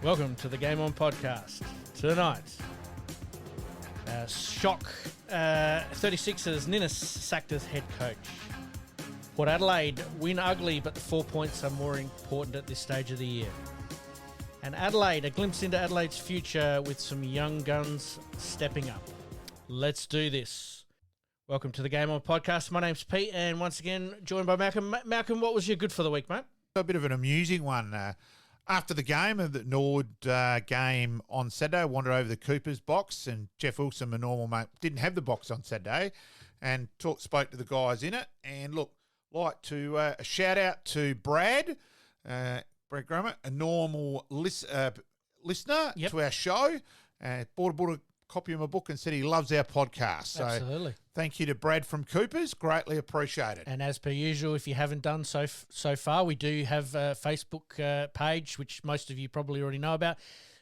Welcome to the Game On podcast. Tonight, shock 36ers Ninnis sacked as head coach. Port Adelaide win ugly, but the 4 points are more important at this stage of the year. And Adelaide, a glimpse into Adelaide's future with some young guns stepping up. Let's do this. Welcome to the Game On podcast. My name's Pete, and once again joined by Malcolm. Malcolm, what was your good for the week, mate? A bit of an amusing one. After the game, the Nord game on Saturday, I wandered over the Cooper's box, and Jeff Wilson, my normal mate, didn't have the box on Saturday, and spoke to the guys in it. And look, like to a shout out to Brad Grummer, a normal listener to our show. Bought a copy of my book and said he loves our podcast. So Absolutely. Thank you to Brad from Cooper's. Greatly appreciated. And as per usual, if you haven't done so far, we do have a Facebook page, which most of you probably already know about.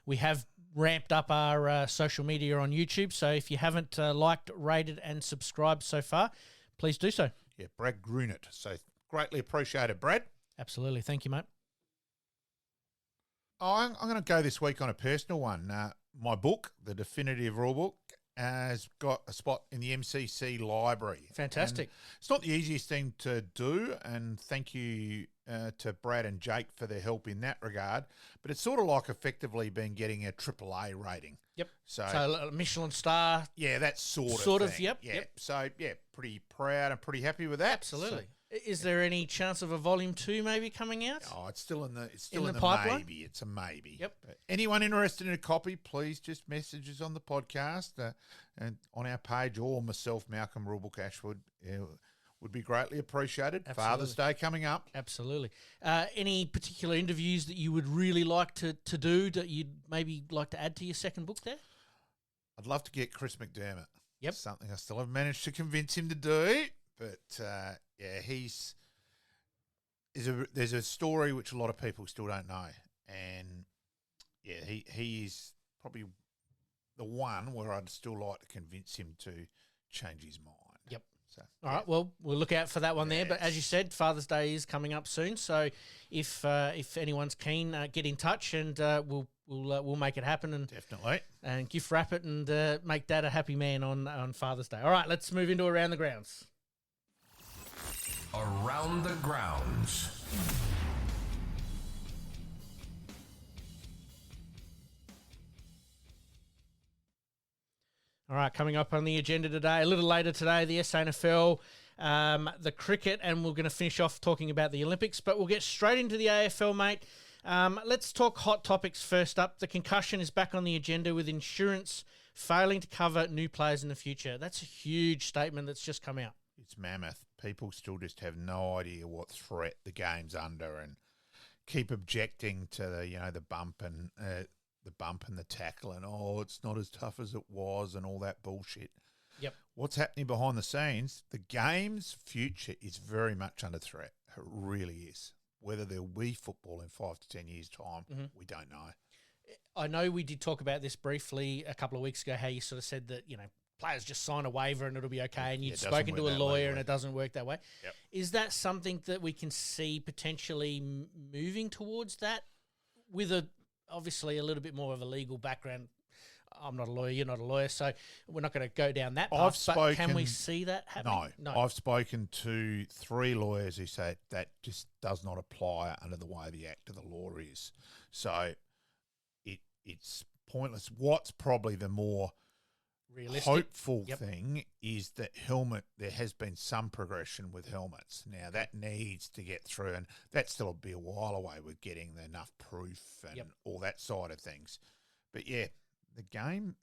We have ramped up our social media on YouTube. So if you haven't liked, rated and subscribed so far, please do so. Yeah, Brad Grunert. So greatly appreciated, Brad. Absolutely. Thank you, mate. I'm going to go this week on a personal one. My book, The Definitive Rulebook, has got a spot in the MCC library. Fantastic. And it's not the easiest thing to do, and thank you to Brad and Jake for their help in that regard. But it's sort of like effectively been getting a AAA rating. Yep. So a Michelin star. Yeah, that sort of thing. Yep. Yeah. Yep. So, yeah, pretty proud and pretty happy with that. Absolutely. Is there any chance of a volume 2 maybe coming out? Oh, it's still in the pipeline? maybe. It's a maybe. Yep. But anyone interested in a copy, please just message us on the podcast and on our page, or myself, Malcolm Rulebook Ashwood, would be greatly appreciated. Absolutely. Father's Day coming up. Absolutely. Any particular interviews that you would really like to do that you'd maybe like to add to your second book there? I'd love to get Chris McDermott. Yep. Something I still haven't managed to convince him to do, but yeah, there's a story which a lot of people still don't know, and yeah, he's probably the one where I'd still like to convince him to change his mind. Yep. So, all right, well, we'll look out for that one there. But as you said, Father's Day is coming up soon, so if anyone's keen, get in touch, and we'll make it happen, and definitely, and gift wrap it, and make Dad a happy man on Father's Day. All right, let's move into Around the Grounds. Around the Grounds. All right, coming up on the agenda today, a little later today, the SANFL, the cricket, and we're going to finish off talking about the Olympics, but we'll get straight into the AFL, mate. Let's talk hot topics first up. The concussion is back on the agenda with insurance failing to cover new players in the future. That's a huge statement that's just come out. It's mammoth. People still just have no idea what threat the game's under, and keep objecting to the bump and the tackle, and it's not as tough as it was, and all that bullshit. Yep. What's happening behind the scenes? The game's future is very much under threat. It really is. Whether there'll be football in 5 to 10 years' time, we don't know. I know we did talk about this briefly a couple of weeks ago, how you sort of said that, players just sign a waiver and it'll be okay, and you'd spoken to a lawyer and it doesn't work that way. Yep. Is that something that we can see potentially moving towards that with obviously a little bit more of a legal background? I'm not a lawyer, you're not a lawyer, so we're not going to go down that path, but can we see that happening? No. I've spoken to 3 lawyers who say that just does not apply under the way the act of the law is. So it's pointless. What's probably the more realistic, hopeful thing is that there has been some progression with helmets. Now, that needs to get through, and that still will be a while away with getting enough proof and all that side of things. But, yeah, the game,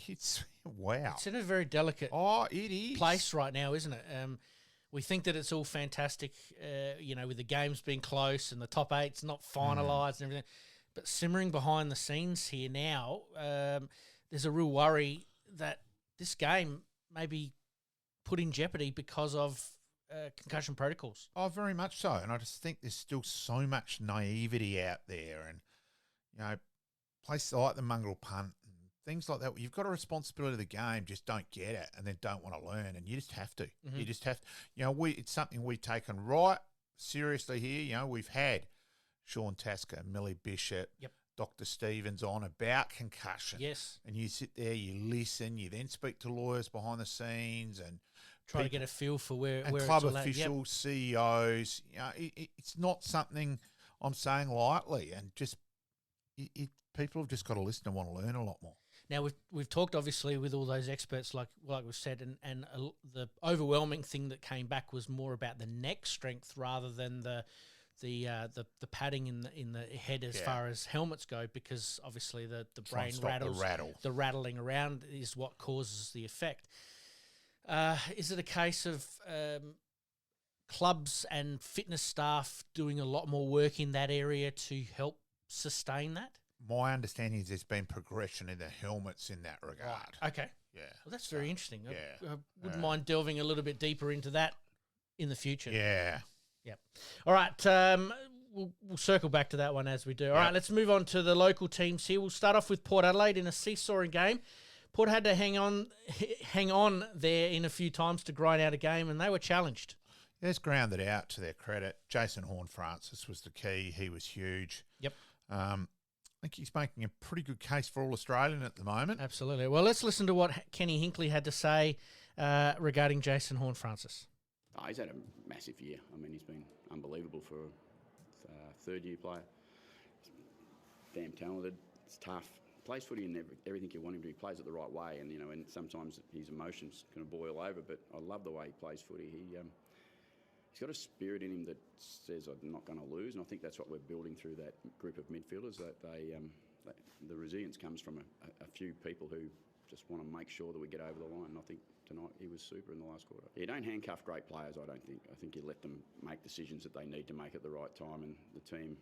it's wow. It's in a very delicate it is. place right now, isn't it? We think that it's all fantastic, with the games being close and the top 8's not finalised and everything. But simmering behind the scenes here now, there's a real worry that this game may be put in jeopardy because of concussion protocols. Oh, very much so. And I just think there's still so much naivety out there. And, places like the mongrel punt and things like that, you've got a responsibility of the game, just don't get it and then don't want to learn. And you just have to. Mm-hmm. You just have to. It's something we've taken right seriously here. We've had Sean Tasker, Millie Bishop, Dr. Stevens on about concussion. Yes. And you sit there, you listen, you then speak to lawyers behind the scenes and try to get a feel for where club it's all officials, CEOs. You know, it's not something I'm saying lightly, and just people have just got to listen and want to learn a lot more. Now we've talked obviously with all those experts, like we've said, and the overwhelming thing that came back was more about the neck strength rather than the padding in the head as far as helmets go, because obviously the brain rattles, the rattling around is what causes the effect. Is it a case of clubs and fitness staff doing a lot more work in that area to help sustain that? My understanding is there's been progression in the helmets in that regard. Right. Okay. Yeah. Well, that's very interesting. Yeah. I wouldn't mind delving a little bit deeper into that in the future. Yeah. Yep. All right. We'll circle back to that one as we do. All right, let's move on to the local teams here. We'll start off with Port Adelaide in a seesawing game. Port had to hang on there in a few times to grind out a game, and they were challenged. It's grounded out to their credit. Jason Horne-Francis was the key. He was huge. Yep. I think he's making a pretty good case for All-Australian at the moment. Absolutely. Well, let's listen to what Kenny Hinkley had to say regarding Jason Horne-Francis. Oh, he's had a massive year. I mean, he's been unbelievable for a third-year player. He's damn talented. It's tough. Plays footy in everything you want him to. He plays it the right way, and and sometimes his emotions can boil over. But I love the way he plays footy. He's got a spirit in him that says, "I'm not going to lose," and I think that's what we're building through that group of midfielders. That the resilience comes from a few people who just want to make sure that we get over the line. And I think tonight he was super in the last quarter. You don't handcuff great players, I don't think. I think you let them make decisions that they need to make at the right time, and the team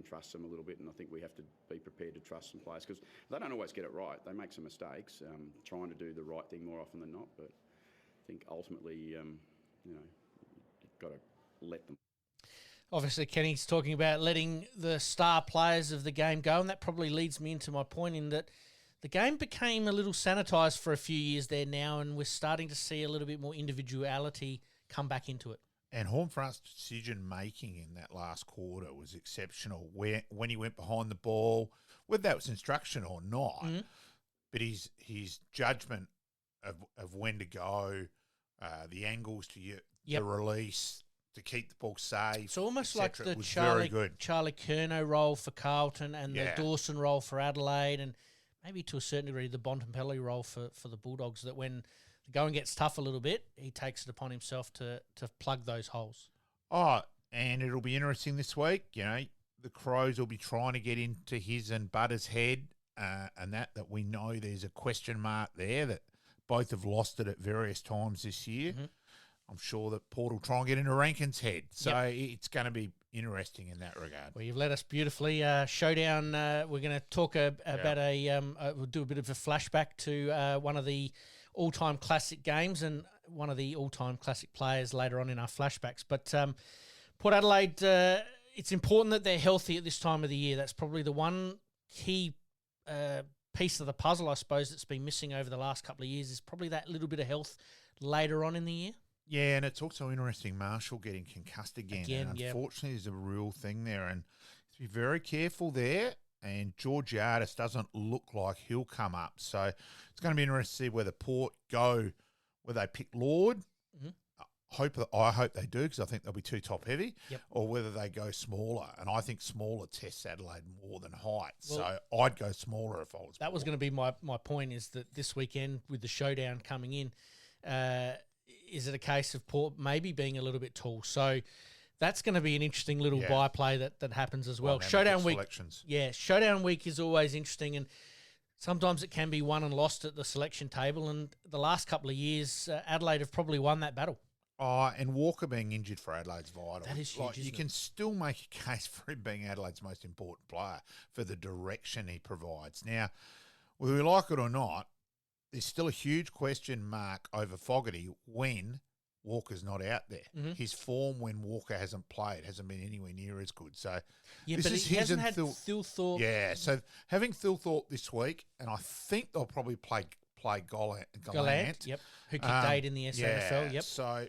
trusts them a little bit, and I think we have to be prepared to trust some players because they don't always get it right. They make some mistakes, trying to do the right thing more often than not, but I think ultimately, you've got to let them. Obviously, Kenny's talking about letting the star players of the game go, and that probably leads me into my point in that the game became a little sanitised for a few years there now, and we're starting to see a little bit more individuality come back into it. And Horne-Francis' decision-making in that last quarter was exceptional. When he went behind the ball, whether that was instruction or not, but his judgment of when to go, the angles to the release, to keep the ball safe. It's almost like the Charlie Curnow role for Carlton and the Dawson role for Adelaide, and maybe to a certain degree the Bontempelli role for the Bulldogs, that when the going gets tough a little bit, he takes it upon himself to plug those holes. Oh, and it'll be interesting this week. The Crows will be trying to get into his and Butter's head, and that we know there's a question mark there, that both have lost it at various times this year. Mm-hmm. I'm sure that Port will try and get into Rankin's head. So it's going to be interesting in that regard. Well, you've led us beautifully. Showdown, we're going to talk about we'll do a bit of a flashback to one of the all-time classic games and one of the all-time classic players later on in our flashbacks. But Port Adelaide, it's important that they're healthy at this time of the year. That's probably the one key piece of the puzzle, I suppose, that's been missing over the last couple of years, is probably that little bit of health later on in the year. Yeah, and it's also interesting, Marshall getting concussed again. And unfortunately, there's a real thing there, and to be very careful there. And Georgiadis doesn't look like he'll come up. So it's going to be interesting to see whether Port go, whether they pick Lord. Mm-hmm. I hope they do, because I think they'll be too top heavy, or whether they go smaller. And I think smaller tests Adelaide more than height. Well, so I'd go smaller if I was That Port. was going to be my point, is that this weekend with the Showdown coming in, is it a case of Port maybe being a little bit tall? So that's going to be an interesting little byplay that happens as well. Showdown week, Showdown week is always interesting, and sometimes it can be won and lost at the selection table. And the last couple of years, Adelaide have probably won that battle. Oh, and Walker being injured for Adelaide's vital. That is huge. You can still make a case for him being Adelaide's most important player for the direction he provides. Now, whether we like it or not, there's still a huge question mark over Fogarty when Walker's not out there. Mm-hmm. His form when Walker hasn't played hasn't been anywhere near as good. So this is he hasn't had Thilthorpe. Yeah, so having Thilthorpe this week, and I think they'll probably play Gallant. Yep, who kicked 8 in the SANFL. Yep. So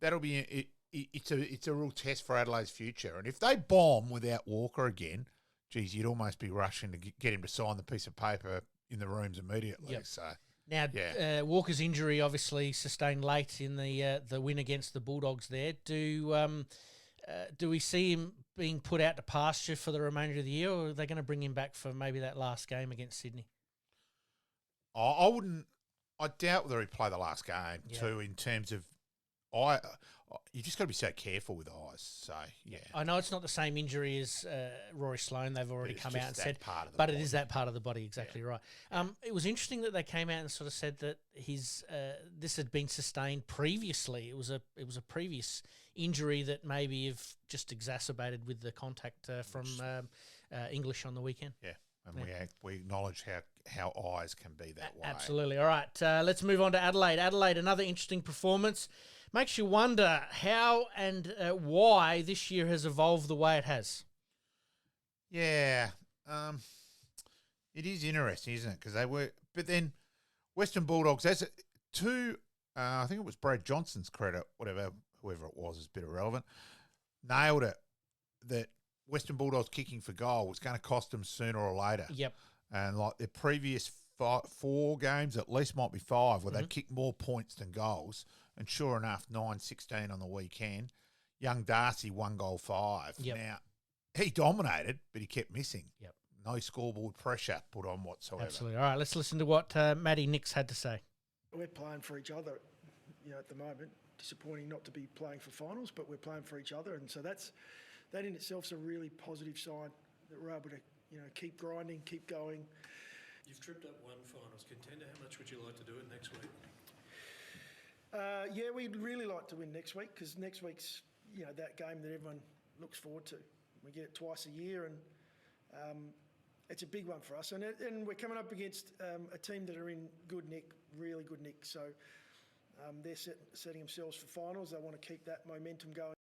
that'll be it's a real test for Adelaide's future. And if they bomb without Walker again, geez, you'd almost be rushing to get him to sign the piece of paper in the rooms immediately. Yep. So Now, yeah. Walker's injury obviously sustained late in the win against the Bulldogs there. Do we see him being put out to pasture for the remainder of the year, or are they going to bring him back for maybe that last game against Sydney? I wouldn't. I doubt whether he'd play the last game too. In terms of, you just got to be so careful with eyes. So yeah, I know it's not the same injury as Rory Sloane. They've already come out and said, but it is that part of the body. Exactly right. It was interesting that they came out and sort of said that this had been sustained previously. It was a previous injury that maybe have just exacerbated with the contact from English on the weekend. Yeah. And we acknowledge how eyes can be that way. Absolutely. All right, let's move on to Adelaide. Adelaide, another interesting performance. Makes you wonder how and why this year has evolved the way it has. Yeah. It is interesting, isn't it? Because they were... But then Western Bulldogs, I think it was Brad Johnson's credit, whoever it was is a bit irrelevant, nailed it that Western Bulldogs kicking for goal was going to cost them sooner or later. Yep. And like their previous 4 games, at least might be 5, where they'd kick more points than goals. And sure enough, 9-16 on the weekend. Young Darcy, 1 goal 5. Yep. Now, he dominated, but he kept missing. Yep. No scoreboard pressure put on whatsoever. Absolutely. All right, let's listen to what Matty Nix had to say. We're playing for each other, at the moment. Disappointing not to be playing for finals, but we're playing for each other. And so that in itself is a really positive sign that we're able to, keep grinding, keep going. You've tripped up one finals contender. How much would you like to do it next week? Yeah, we'd really like to win next week because next week's, that game that everyone looks forward to. We get it twice a year and it's a big one for us. And we're coming up against a team that are in good nick, really good nick. So they're setting themselves for finals. They want to keep that momentum going.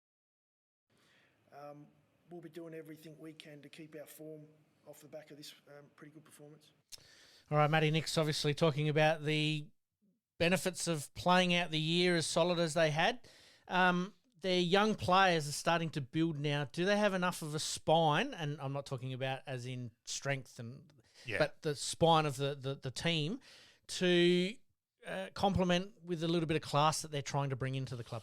We'll be doing everything we can to keep our form off the back of this pretty good performance. All right, Matty Nix obviously talking about the benefits of playing out the year as solid as they had. Their young players are starting to build now. Do they have enough of a spine? And I'm not talking about as in strength, but the spine of the team to complement with a little bit of class that they're trying to bring into the club?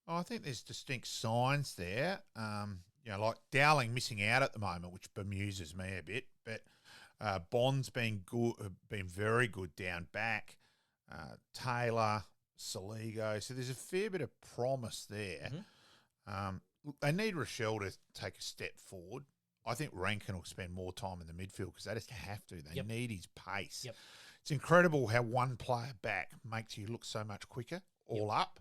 Oh, I think there's distinct signs there. Like Dowling missing out at the moment, which bemuses me a bit. But Bond's been very good down back. Taylor, Saligo. So there's a fair bit of promise there. They need Rochelle to take a step forward. I think Rankin will spend more time in the midfield because they just have to. They need his pace. Yep. It's incredible how one player back makes you look so much quicker, all up.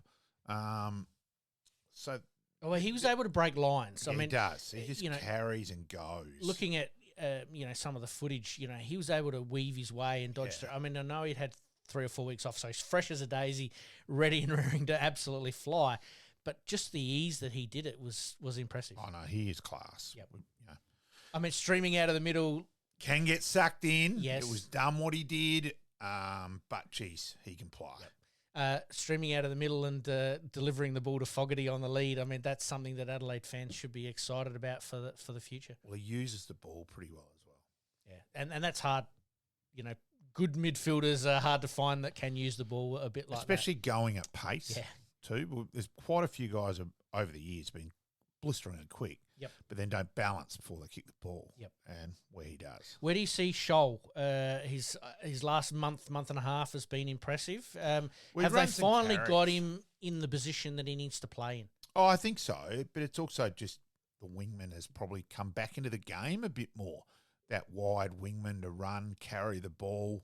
He was able to break lines. Yeah, I mean, he does. He just carries and goes. Looking at some of the footage, he was able to weave his way and dodge through. I mean, I know he'd had 3 or 4 weeks off, so he's fresh as a daisy, ready and raring to absolutely fly. But just the ease that he did it was impressive. Oh no, he is class. Yep. I mean, streaming out of the middle. Can get sucked in. Yes. It was dumb what he did, but, geez, he can play. Yep. Streaming out of the middle and delivering the ball to Fogarty on the lead. I mean, that's something that Adelaide fans should be excited about for the future. Well, he uses the ball pretty well as well. Yeah, and that's hard. Good midfielders are hard to find that can use the ball a bit like especially going at pace. Yeah. Too. Well, there's quite a few guys over the years been blistering and quick. Yep. But then don't balance before they kick the ball. Yep. And where he does. Where do you see Scholl? His last month and a half has been impressive. Have they finally got him in the position that he needs to play in? Oh, I think so. But it's also just the wingman has probably come back into the game a bit more. That wide wingman to run, carry the ball,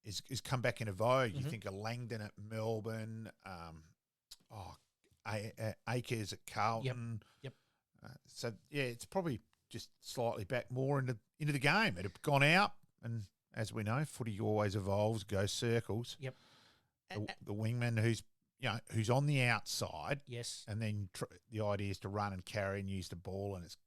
is come back into vogue. You think of Langdon at Melbourne, Akers at Carlton. Yep. It's probably just slightly back more into the game. It had gone out, and as we know, footy always evolves, goes circles. Yep. The wingman who's on the outside. Yes. And then the idea is to run and carry and use the ball, and it's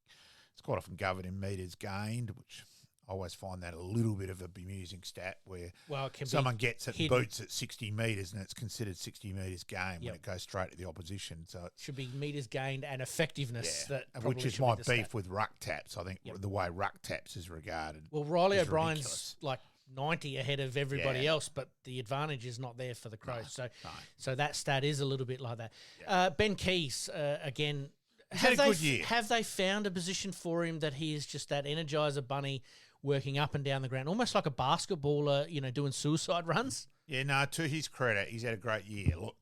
quite often governed in metres gained, which I always find that a little bit of a bemusing stat where Well, it can someone be gets it and hidden. boots at 60 metres and it's considered 60 metres game when Yep. it goes straight to the opposition. So it's, Should be metres gained and effectiveness. That which probably is should my be the beef stat. with ruck taps. I think Yep. the way ruck taps is regarded. Well, Riley is O'Brien's ridiculous. like 90 ahead of everybody Yeah. else, but the advantage is not there for the Crows. no. So that stat is a little bit like that. Ben Keys, again, had a good year. have they found a position for him that he is just that energizer bunny working up and down the ground, almost like a basketballer, doing suicide runs? Yeah, no, to his credit, he's had a great year. Look,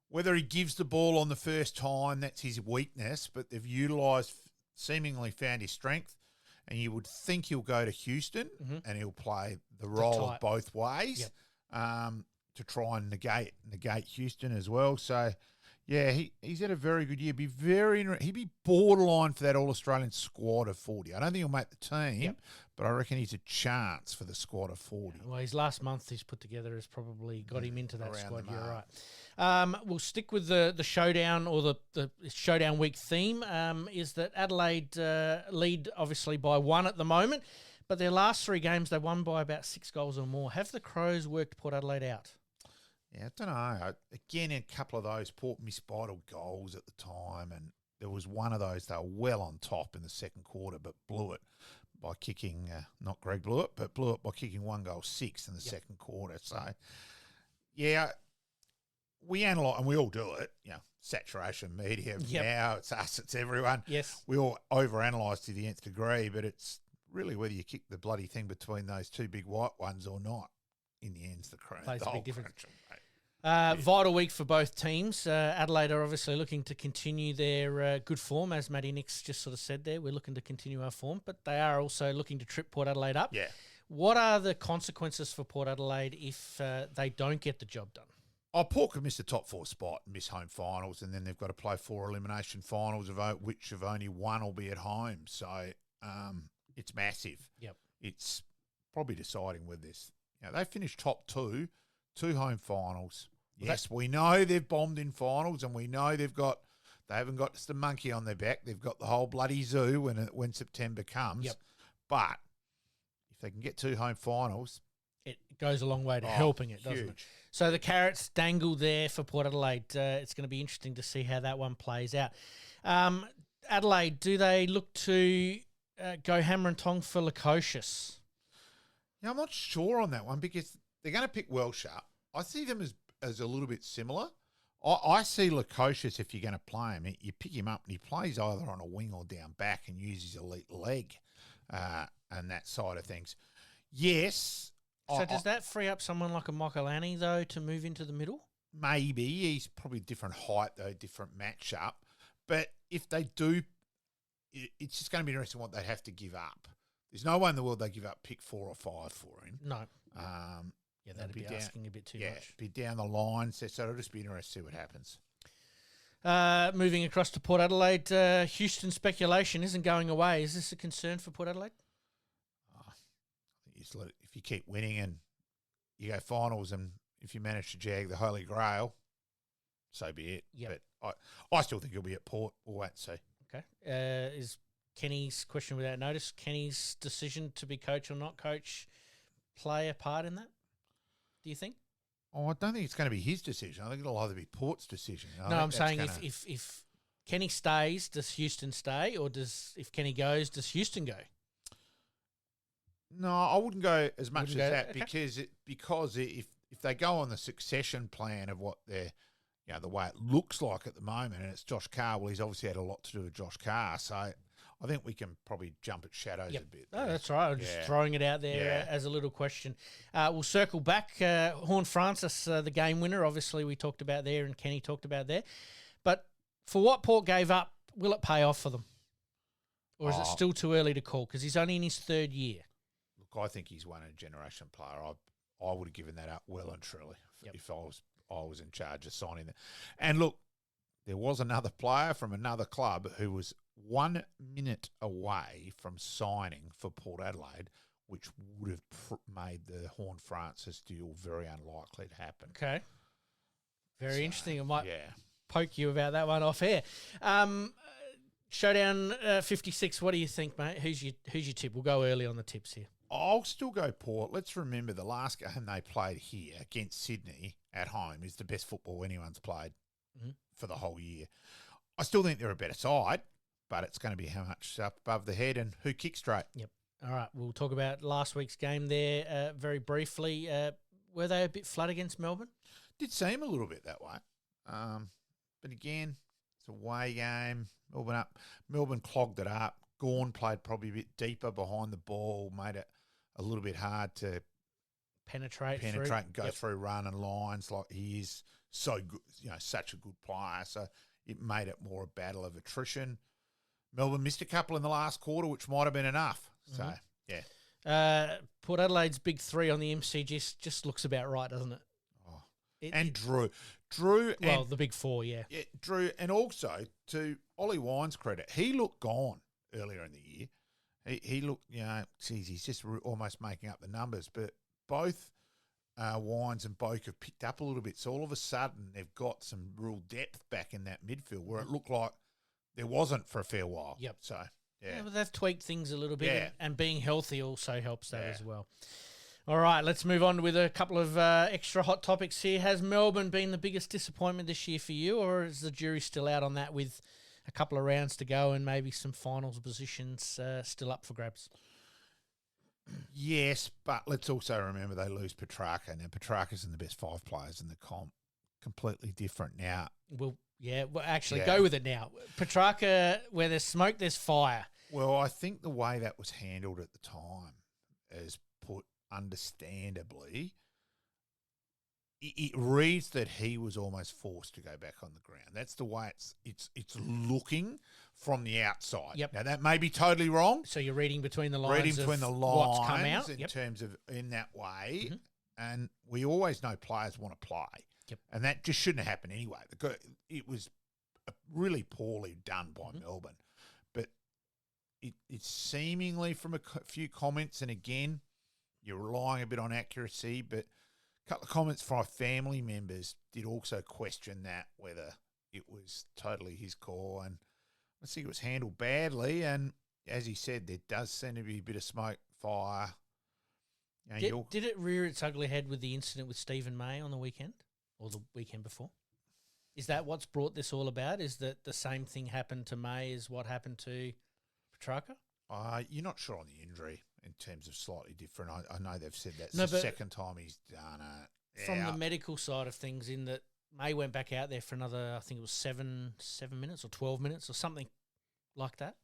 whether he gives the ball on the first time, that's his weakness, but they've utilised, seemingly found his strength, and you would think he'll go to Houston and he'll play the role type. of both ways to try and negate Houston as well. So, yeah, he's had a very good year. He'd be borderline for that All-Australian squad of 40. I don't think he'll make the team, but I reckon he's a chance for the squad of 40. Well, his last month he's put together has probably got him into that around squad. the You're mark. right. We'll stick with the Showdown or the Showdown week theme. Is that Adelaide lead obviously by 1 at the moment, but their last 3 games they won by about 6 goals or more. Have the Crows worked Port Adelaide out? Yeah, I don't know. Again, a couple of those Port missed vital goals at the time, and there was one of those they were well on top in the second quarter, but blew it by kicking, not Greg blew it, but blew it by kicking 1-6 in the second quarter. So, yeah, we analyse, and we all do it, saturation media. Yep. Now it's us, it's everyone. Yes. We all overanalyse to the nth degree, but it's really whether you kick the bloody thing between those 2 big white ones or not. In the end, it's the Crown. Plays the a big whole difference. Crown, mate. Vital week for both teams. Adelaide are obviously looking to continue their good form, as Matty Nix just sort of said there. We're looking to continue our form, but they are also looking to trip Port Adelaide up. Yeah. What are the consequences for Port Adelaide if they don't get the job done? Port could miss the top 4 spot, miss home finals, and then they've got to play 4 elimination finals, of which of only 1 will be at home. So it's massive. Yep. It's probably deciding with this. They finished top 2 home finals. Yes, we know they've bombed in finals, and we know they haven't got just a monkey on their back. They've got the whole bloody zoo when September comes. Yep. But if they can get 2 home finals, It goes a long way to helping it, doesn't it? huge. So the carrots dangle there for Port Adelaide. It's going to be interesting to see how that one plays out. Adelaide, do they look to go hammer and tong for Lukosius? Yeah, I'm not sure on that one because they're going to pick Welsh up. I see them as a little bit similar. I see Lukosius, if you're going to play him, you pick him up and he plays either on a wing or down back and uses his elite leg and that side of things. Yes. So does that free up someone like a Mokalani, though, to move into the middle? Maybe. He's probably different height, though, different matchup. But if they do, it's just going to be interesting what they have to give up. There's no way in the world they give up pick 4 or 5 for him. No. Yeah, that'd be asking a bit too much. Be down the line. So it'll just be interesting to see what happens. Moving across to Port Adelaide, Houston speculation isn't going away. Is this a concern for Port Adelaide? If you keep winning and you go finals, and if you manage to jag the Holy Grail, so be it. Yep. But I still think he'll be at Port. We'll wait and see. Okay. Is Kenny's question without notice, Kenny's decision to be coach or not coach, play a part in that? Do you think? Oh, I don't think it's going to be his decision. I think it'll either be Port's decision. No, I'm saying if Kenny stays, does Houston stay, or if Kenny goes, does Houston go? No, I wouldn't go as much as Wouldn't go- that okay. because if they go on the succession plan of what they're, the way it looks like at the moment, and it's Josh Carr, well, he's obviously had a lot to do with Josh Carr, so I think we can probably jump at shadows a bit. Oh, that's right. I'm just throwing it out there as a little question. We'll circle back. Horn Francis, the game winner, obviously we talked about there and Kenny talked about there. But for what Port gave up, will it pay off for them? Or is it still too early to call? Because he's only in his 3rd year. Look, I think he's one a generation player. I would have given that up well and truly if I was in charge of signing that. And look, there was another player from another club who was 1 minute away from signing for Port Adelaide, which would have made the Horn Francis deal very unlikely to happen. Okay. Very interesting. I might Yeah. poke you about that one off air. Showdown 56, what do you think, mate? Who's your tip? We'll go early on the tips here. I'll still go Port. Let's remember the last game they played here against Sydney at home is the best football anyone's played for the whole year. I still think they're a better side, but it's going to be how much up above the head and who kicks straight. Yep. All right, we'll talk about last week's game there very briefly. Were they a bit flat against Melbourne? Did seem a little bit that way. But again, it's a away game. Melbourne clogged it up. Gawn played probably a bit deeper behind the ball, made it a little bit hard to penetrate and go through run and lines like he is so good, such a good player. So it made it more a battle of attrition. Melbourne missed a couple in the last quarter, which might have been enough. So, yeah. Port Adelaide's big three on the MC just looks about right, doesn't it? Oh. Drew. Well, the big four, yeah. Yeah, Drew. And also, to Ollie Wine's credit, he looked gone earlier in the year. He looked, he's just almost making up the numbers. But both Wines and Beinke have picked up a little bit. So all of a sudden, they've got some real depth back in that midfield where it looked like there wasn't for a fair while. Yep. So, yeah. But they've tweaked things a little bit. Yeah. And being healthy also helps that as well. All right, let's move on with a couple of extra hot topics here. Has Melbourne been the biggest disappointment this year for you, or is the jury still out on that with a couple of rounds to go and maybe some finals positions still up for grabs? Yes, but let's also remember they lose Petrarca. Now, Petrarca's in the best 5 players in the comp. Completely different now. Well, go with it now. Petrarca, where there's smoke, there's fire. Well, I think the way that was handled at the time is put understandably. It reads that he was almost forced to go back on the ground. That's the way it's looking from the outside. Yep. Now that may be totally wrong. So you're reading between the lines. What's come out in terms of in that way, and we always know players want to play. Yep. And that just shouldn't have happened anyway. It was really poorly done by Melbourne, but it's seemingly from a few comments, and again, you're relying a bit on accuracy, but a couple of comments from our family members did also question that, whether it was totally his call. And I think it was handled badly. And as he said, there does seem to be a bit of smoke, fire. Did it rear its ugly head with the incident with Stephen May on the weekend or the weekend before? Is that what's brought this all about? Is that the same thing happened to May as what happened to Petrarca? You're not sure on the injury in terms of slightly different. I know they've said that's the second time he's done it. From the medical side of things, in that May went back out there for another, I think it was 7 minutes or 12 minutes or something like that.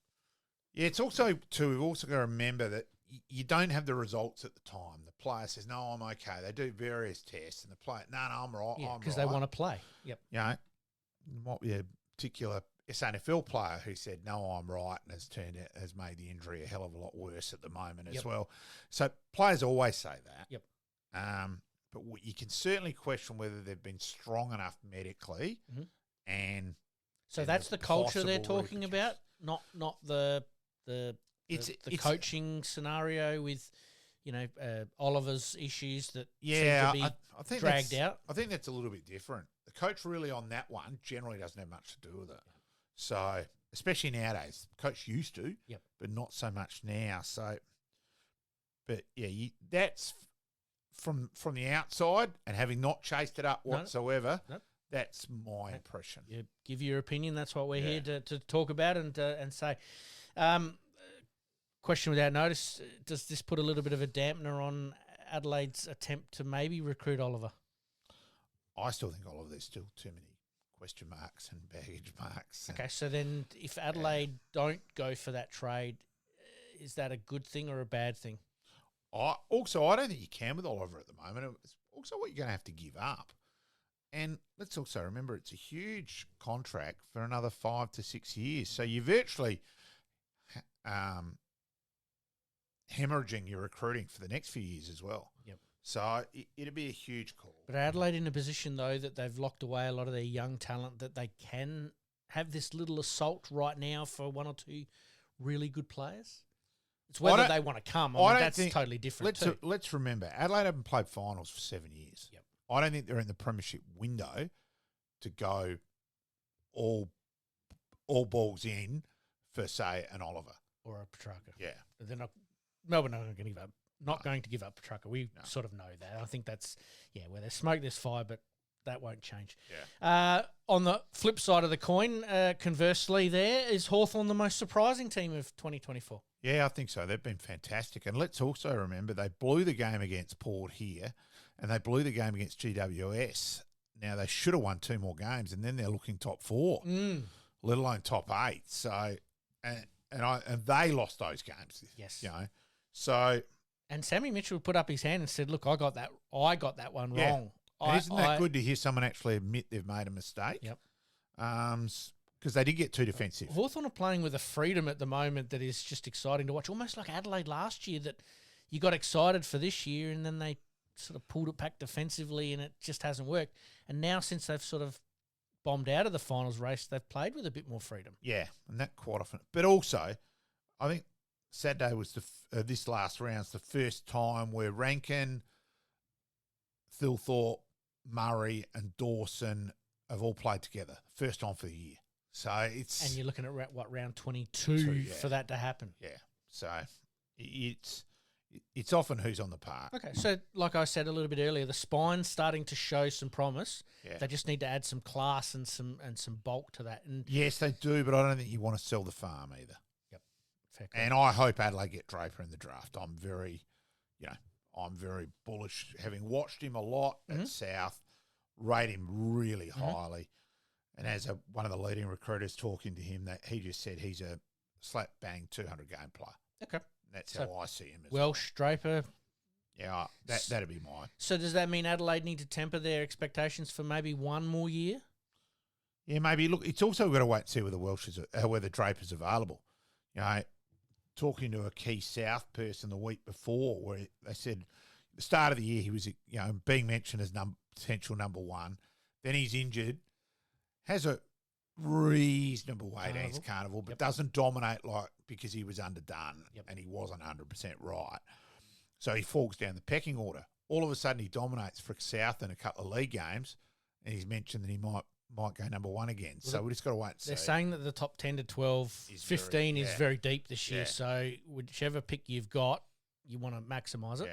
Yeah, it's also too. We've also got to remember that you don't have the results at the time. The player says, "No, I'm okay." They do various tests, and the player, "No, I'm right." Yeah, because they want to play. Yep. There might be a particular SANFL player who said, "No, I'm right," and has made the injury a hell of a lot worse at the moment as well. So players always say that. Yep. But you can certainly question whether they've been strong enough medically, and so that's the culture they're talking about, not the coaching scenario with Oliver's issues that seem to be I think dragged out. I think that's a little bit different. The coach really on that one generally doesn't have much to do with it. So, especially nowadays, coach used to, but not so much now. So, but yeah, that's from the outside, and having not chased it up whatsoever. That's my impression. You give your opinion. That's what we're here to talk about and say. Question without notice: does this put a little bit of a dampener on Adelaide's attempt to maybe recruit Oliver? I still think Oliver, there's still too many question marks and baggage marks. Okay, so then if Adelaide don't go for that trade, is that a good thing or a bad thing? I don't think you can with Oliver at the moment. It's also what you're going to have to give up. And let's also remember it's a huge contract for another 5 to 6 years. So you're virtually hemorrhaging your recruiting for the next few years as well. Yep. So it'd be a huge call. But Adelaide in a position, though, that they've locked away a lot of their young talent, that they can have this little assault right now for 1 or 2 really good players? It's whether they want to come. That's totally different too. Let's remember, Adelaide haven't played finals for 7 years. Yep. I don't think they're in the premiership window to go all balls in for, say, an Oliver. Or a Petrarca. Yeah. Melbourne aren't going to give up not going to give up Trucker. We sort of know that. I think that's, where there's smoke, there's fire, but that won't change. Yeah. On the flip side of the coin, conversely there, is Hawthorn the most surprising team of 2024? Yeah, I think so. They've been fantastic. And let's also remember they blew the game against Port here and they blew the game against GWS. Now, they should have won 2 more games and then they're looking top 4, let alone top 8. So, and they lost those games. Yes. So. And Sammy Mitchell put up his hand and said, look, I got that one wrong. Isn't that good to hear someone actually admit they've made a mistake? Yep. Because they did get too defensive. Hawthorn are playing with a freedom at the moment that is just exciting to watch, almost like Adelaide last year, that you got excited for this year and then they sort of pulled it back defensively and it just hasn't worked. And now since they've sort of bombed out of the finals race, they've played with a bit more freedom. Yeah, and that quite often. But also, I think Saturday was this last round's the first time where Rankin, Thilthorpe, Murray and Dawson have all played together. First time for the year. So it's... And you're looking at, round 22 for that to happen. Yeah. So it's often who's on the park. Okay, so like I said a little bit earlier, the spine's starting to show some promise. Yeah. They just need to add some class and some bulk to that. And yes, they do, but I don't think you want to sell the farm either. Yep. Fair call. And I hope Adelaide get Draper in the draft. I'm very bullish, having watched him a lot at South, rate him really highly. And as one of the leading recruiters talking to him, that he just said he's a slap bang 200 game player. Okay. That's how I see him. Welsh, Draper. Yeah, that'd be mine. So does that mean Adelaide need to temper their expectations for maybe one more year? Yeah, maybe. Look, it's also got to wait and see whether Draper's available. Talking to a key South person the week before, where they said at the start of the year he was, being mentioned as potential number 1. Then he's injured, has a reasonable weight at his carnival, but doesn't dominate because he was underdone and he wasn't 100% right. So he falls down the pecking order. All of a sudden he dominates for South in a couple of league games, and he's mentioned that he might go number 1 again. So we just got to wait and see. They're saying that the top 10 to 12, 15 is very deep this year. Yeah. So whichever pick you've got, you want to maximise it.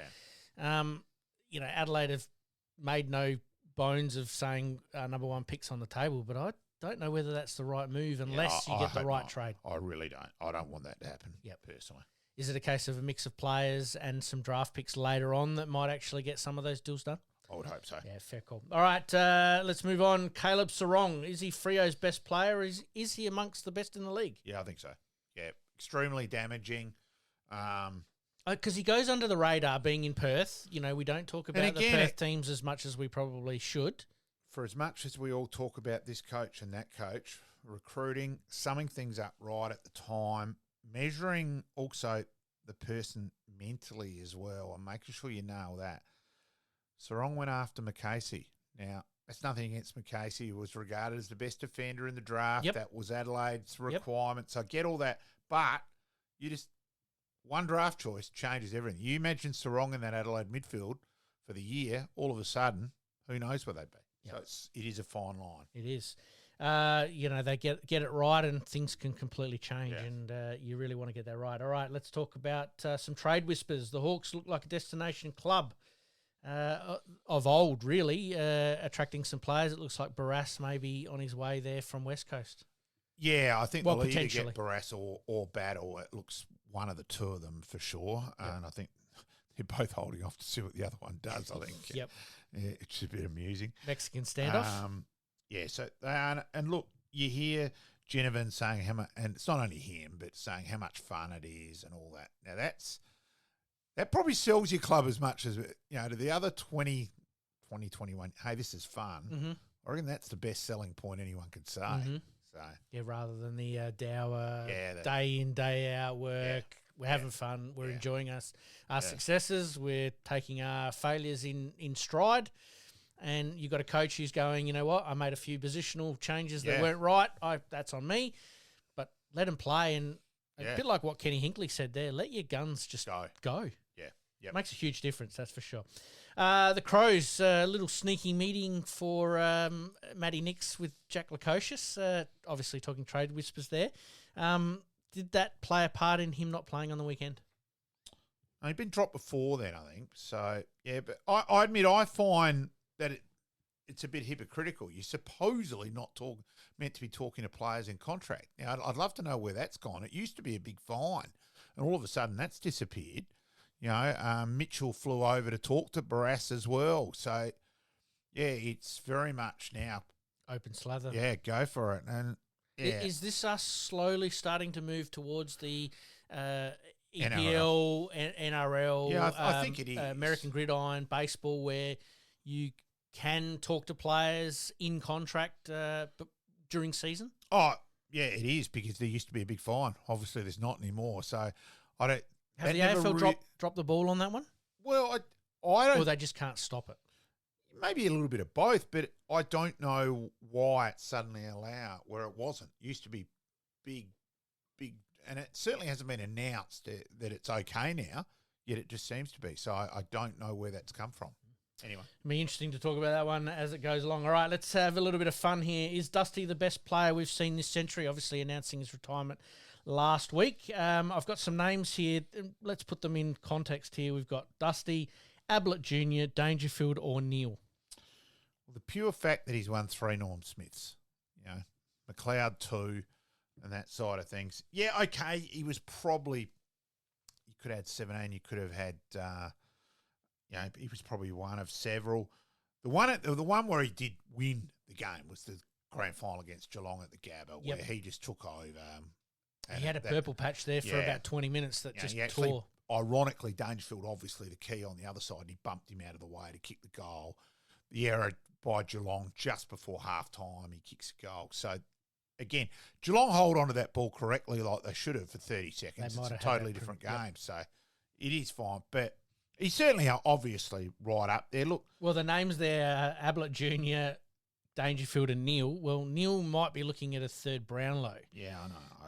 Yeah. Adelaide have made no bones of saying number 1 picks on the table, but I don't know whether that's the right move unless you get the right trade. I really don't. I don't want that to happen personally. Is it a case of a mix of players and some draft picks later on that might actually get some of those deals done? I would hope so. Yeah, fair call. All right, let's move on. Caleb Sarong, is he Freo's best player? Is he amongst the best in the league? Yeah, I think so. Yeah, extremely damaging. Because he goes under the radar being in Perth. We don't talk about the Perth teams as much as we probably should. For as much as we all talk about this coach and that coach, recruiting, summing things up right at the time, measuring also the person mentally as well and making sure you nail that. Sarong went after McCasey. Now, that's nothing against McCasey, who was regarded as the best defender in the draft. Yep. That was Adelaide's requirement. So I get all that. But one draft choice changes everything. You mentioned Sarong in that Adelaide midfield for the year. All of a sudden, who knows where they'd be. Yep. So it is a fine line. It is. They get it right and things can completely change, and you really want to get that right. All right, let's talk about some trade whispers. The Hawks look like a destination club of old, really, attracting some players. It looks like Barras may be on his way there from West Coast. Yeah, I think they'll either potentially get Barras or Battle. It looks one of the two of them for sure, and I think they're both holding off to see what the other one does, I think. Yep. Yeah, it should be amusing. Mexican standoff. So and look, you hear Ginnivan saying how much, and it's not only him, but saying how much fun it is and all that. Now that probably sells your club as much as, to the other 20, 21, hey, this is fun. Mm-hmm. I reckon that's the best selling point anyone could say. Mm-hmm. So rather than the dour day in, day out work. We're having fun. We're enjoying our successes. We're taking our failures in stride. And you've got a coach who's going, you know what, I made a few positional changes that weren't right. That's on me. But let them play. And a bit like what Kenny Hinkley said there, let your guns just go. Yeah. Yep. Makes a huge difference, that's for sure. The Crows, a little sneaky meeting for Matty Nix with Jack Lukosius. Obviously talking trade whispers there. Did that play a part in him not playing on the weekend? He'd been dropped before then, I think. So, yeah, but I admit I find that it's a bit hypocritical. You're supposedly not meant to be talking to players in contract. Now, I'd love to know where that's gone. It used to be a big fine, and all of a sudden that's disappeared. Mitchell flew over to talk to Barras as well. So, yeah, it's very much now Open slather. Yeah, go for it. And yeah, Is this us slowly starting to move towards the EPL, NRL, Yeah, I think it is. American Gridiron, baseball, where you can talk to players in contract during season? Oh, yeah, it is, because there used to be a big fine. Obviously, there's not anymore. So I don't. Have the AFL dropped the ball on that one? Well, I don't. Or they just can't stop it? Maybe a little bit of both, but I don't know why it's suddenly allowed where it wasn't. It used to be big, and it certainly hasn't been announced that it's okay now, yet it just seems to be. So I don't know where that's come from. Anyway. It'll be interesting to talk about that one as it goes along. All right, let's have a little bit of fun here. Is Dusty the best player we've seen this century? Obviously announcing his retirement last week. I've got some names here. Let's put them in context here. We've got Dusty, Ablett Jr., Dangerfield or Neil. Well, the pure fact that he's won 3 Norm Smiths, McLeod 2 and that side of things. Yeah, okay, he was probably, you could have had 17, you could have had, he was probably one of several. The one where he did win the game was the grand final against Geelong at the Gabba, where he just took over. He had a purple patch there for about 20 minutes that just tore. Ironically, Dangerfield, obviously the key on the other side, and he bumped him out of the way to kick the goal. The error by Geelong just before half-time, he kicks a goal. So, again, Geelong hold on to that ball correctly like they should have for 30 seconds. It's a totally different game. So, it is fine. But he's certainly obviously right up there. Look. Well, the names there, Ablett Jr., Dangerfield and Neil. Well, Neil might be looking at a third Brownlow. Yeah,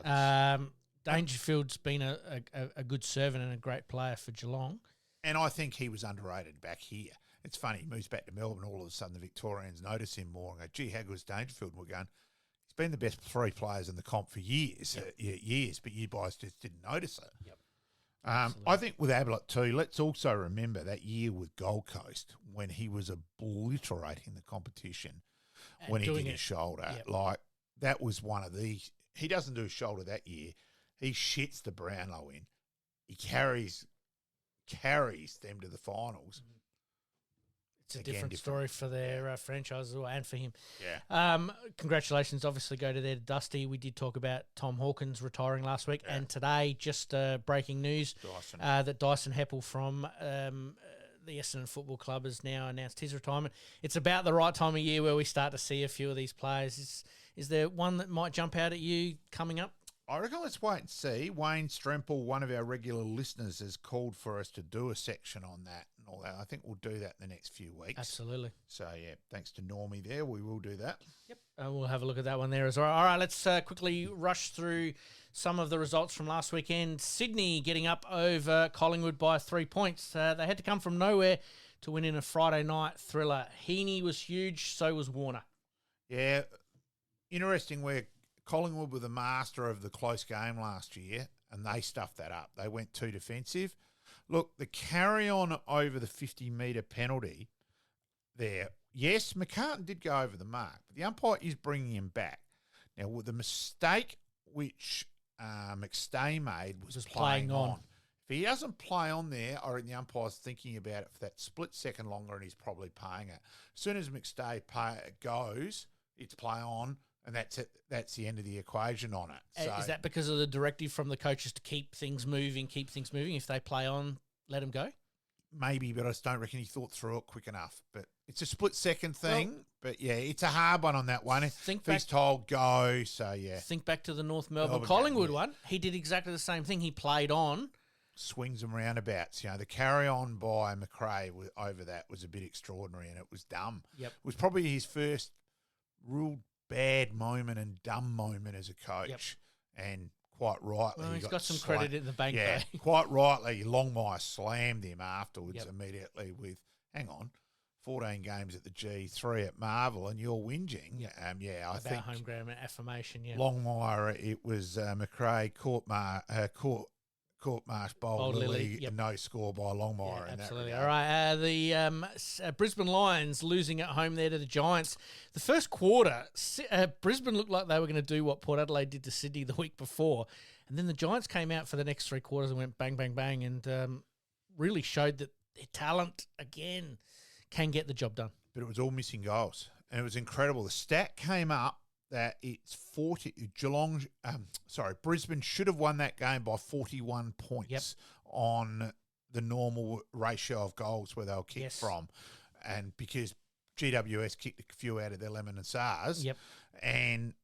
I know. Dangerfield's been a good servant and a great player for Geelong. And I think he was underrated back here. It's funny, he moves back to Melbourne, all of a sudden the Victorians notice him more and go, gee, how good's Dangerfield? And we're going, he's been the best 3 players in the comp for years, but you guys just didn't notice it. Yep. I think with Ablett too, let's also remember that year with Gold Coast when he was obliterating the competition and when he did his shoulder. Yep. Like, that was one of these. He doesn't do his shoulder that year. He shits the Brownlow in. He carries them to the finals. Mm-hmm. It's a different story for their franchise as well, and for him. Yeah. Congratulations, obviously, go to there to Dusty. We did talk about Tom Hawkins retiring last week, and today, just breaking news that Dyson Heppel from the Essendon Football Club has now announced his retirement. It's about the right time of year where we start to see a few of these players. Is there one that might jump out at you coming up? I reckon let's wait and see. Wayne Stremple, one of our regular listeners, has called for us to do a section on that and all that. I think we'll do that in the next few weeks. Absolutely. So, yeah, thanks to Normie there. We will do that. Yep. We'll have a look at that one there as well. All right, let's quickly rush through some of the results from last weekend. Sydney getting up over Collingwood by 3 points. They had to come from nowhere to win in a Friday night thriller. Heaney was huge, so was Warner. Yeah, interesting where Collingwood were the master of the close game last year, and they stuffed that up. They went too defensive. Look, the carry-on over the 50-metre penalty there, yes, McCartan did go over the mark, but the umpire is bringing him back. Now, with the mistake which McStay made was playing on. If he doesn't play on there, I reckon the umpire's thinking about it for that split second longer, and he's probably paying it. As soon as McStay goes, it's play on, and that's it. That's the end of the equation on it. So, is that because of the directive from the coaches to keep things moving? If they play on, let them go? Maybe, but I just don't reckon he thought through it quick enough. But it's a split-second thing. Well, but, yeah, it's a hard one on that one. He's told go, so, yeah. Think back to the North Melbourne Collingwood one. He did exactly the same thing. He played on. Swings and roundabouts. The carry-on by McRae over that was a bit extraordinary, and it was dumb. Yep. It was probably his first real bad moment and dumb moment as a coach, and quite rightly. Well, he's got some credit in the bank, yeah, though. Quite rightly, Longmire slammed him afterwards immediately with, 14 games at the G, 3 at Marvel, and you're whinging. Yep. I think home ground affirmation, Longmire, it was McRae caught Courtmarsh bowled Lily, no score by Longmire. In absolutely. That All right. The Brisbane Lions losing at home there to the Giants. The first quarter, Brisbane looked like they were going to do what Port Adelaide did to Sydney the week before. And then the Giants came out for the next three quarters and went bang, bang, bang, and really showed that their talent, again, can get the job done. But it was all missing goals. And it was incredible. The stat came up that it's 40. Brisbane should have won that game by 41 points on the normal ratio of goals where they were kicked from. And because GWS kicked a few out of their lemon and SARS. Yep. And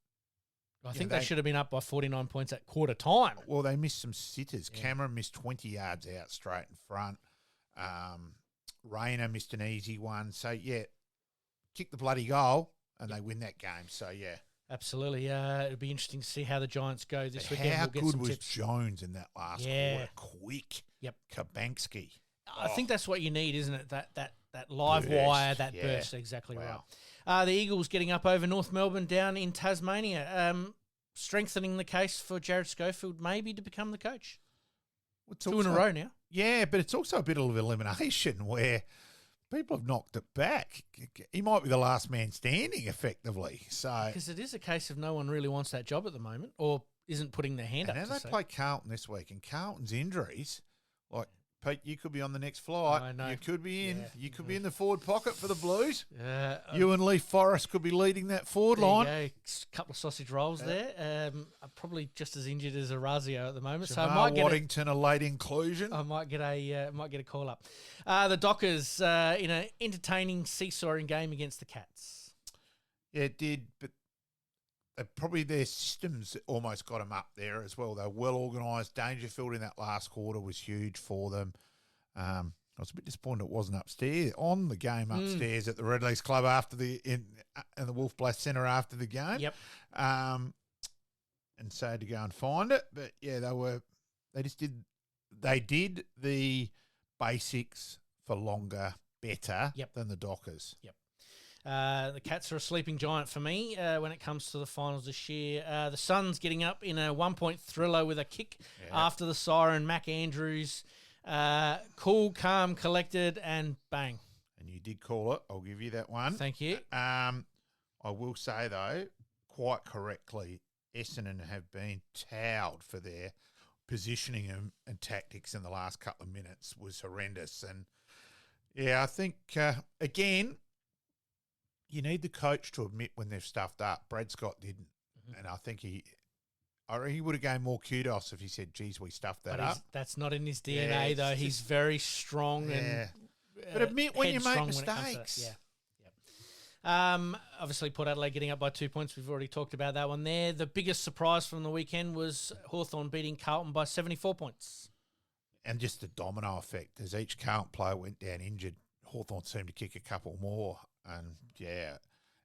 I think they should have been up by 49 points at quarter time. Well, they missed some sitters. Yeah. Cameron missed 20 yards out straight in front. Rayner missed an easy one. So, kick the bloody goal and they win that game. So, Absolutely. It'll be interesting to see how the Giants go this weekend. How we'll get good some was tips. Jones in that last quarter? Quick. Yep. Kabanski. I think that's what you need, isn't it? That live wire, that burst. Exactly right. The Eagles getting up over North Melbourne down in Tasmania, strengthening the case for Jared Schofield maybe to become the coach. Two in a row now. Yeah, but it's also a bit of elimination where people have knocked it back. He might be the last man standing, effectively. So because it is a case of no one really wants that job at the moment, or isn't putting their hand up. And now they play Carlton this week, and Carlton's injuries, like Pete, you could be on the next flight. I know. You could be in. You could be in the forward pocket for the Blues. You and Lee Forrest could be leading that forward line. A couple of sausage rolls there. I'm probably just as injured as Orazio at the moment, so I might get Waddington a late inclusion. I might get a call up. The Dockers in an entertaining seesawing game against the Cats. Yeah, it did, but probably their systems almost got them up there as well. They're well organised. Dangerfield in that last quarter was huge for them. I was a bit disappointed it wasn't upstairs on the game upstairs at the Red Leafs Club after in the Wolf Blast Centre after the game. Yep. And so I had to go and find it, but they did the basics for longer, better than the Dockers. Yep. The Cats are a sleeping giant for me when it comes to the finals this year. The Suns getting up in a 1-point thriller with a kick after the siren. Mac Andrews, cool, calm, collected, and bang. And you did call it. I'll give you that one. Thank you. I will say, though, quite correctly, Essendon have been towed for their positioning and tactics in the last couple of minutes was horrendous. And, I think, again, you need the coach to admit when they've stuffed up. Brad Scott didn't. Mm-hmm. And I think he would have gained more kudos if he said, geez, we stuffed that up. That's not in his DNA, though. He's very strong. And but admit when you make mistakes. Obviously, Port Adelaide getting up by 2 points. We've already talked about that one there. The biggest surprise from the weekend was Hawthorn beating Carlton by 74 points. And just the domino effect. As each Carlton player went down injured, Hawthorn seemed to kick a couple more. And,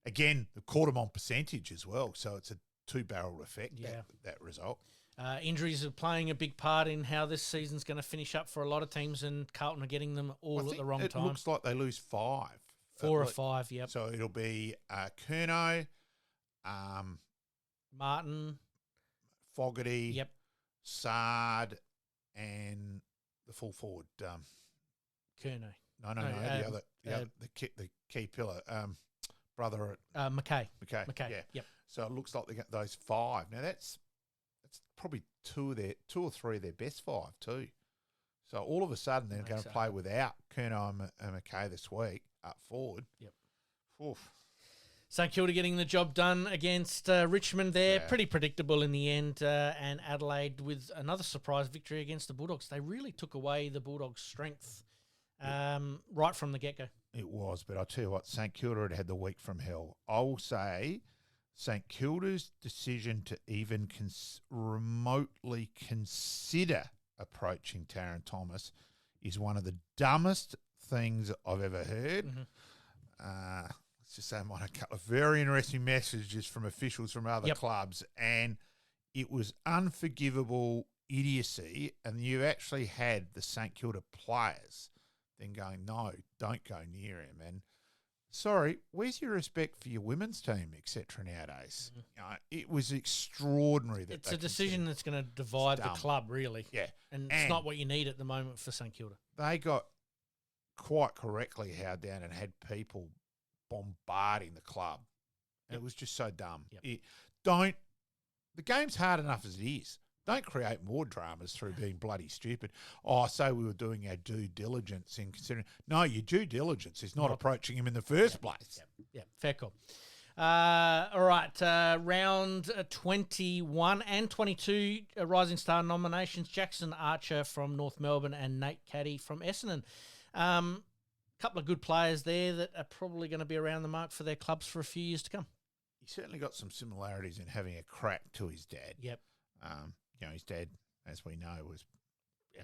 again, the caught them on percentage as well. So it's a two-barrel effect, that result. Injuries are playing a big part in how this season's going to finish up for a lot of teams, and Carlton are getting them all at the wrong time. It looks like they lose 5. 4 or 5, yep. So it'll be Curnow, Martin, Fogarty, Sard, and the full forward. Curnow. No, the key pillar, brother at McKay. McKay, Yep. So it looks like they got those 5. Now that's probably 2 or 3 of their best 5 too. So all of a sudden they're going to play without Curnow and McKay this week up forward. Yep. Oof. St Kilda getting the job done against Richmond there. Pretty predictable in the end. And Adelaide with another surprise victory against the Bulldogs. They really took away the Bulldogs' strength right from the get-go. It was, but I'll tell you what, St Kilda had the week from hell. I will say St Kilda's decision to even remotely consider approaching Taron Thomas is one of the dumbest things I've ever heard. Mm-hmm. Let's just say I might have a couple of very interesting messages from officials from other clubs, and it was unforgivable idiocy, and you actually had the St Kilda players then going, no, don't go near him. And sorry, where's your respect for your women's team, etc. nowadays? It was extraordinary that it's a decision that's going to divide the club, really. Yeah. And it's not what you need at the moment for St Kilda. They got quite correctly held down and had people bombarding the club. It was just so dumb. The game's hard enough as it is. Don't create more dramas through being bloody stupid. So we were doing our due diligence in considering. No, your due diligence is not approaching him in the first place. Yeah, fair call. All right, round 21 and 22 Rising Star nominations. Jackson Archer from North Melbourne and Nate Caddy from Essendon. Couple of good players there that are probably going to be around the mark for their clubs for a few years to come. He certainly got some similarities in having a crack to his dad. Yep. His dad, as we know, was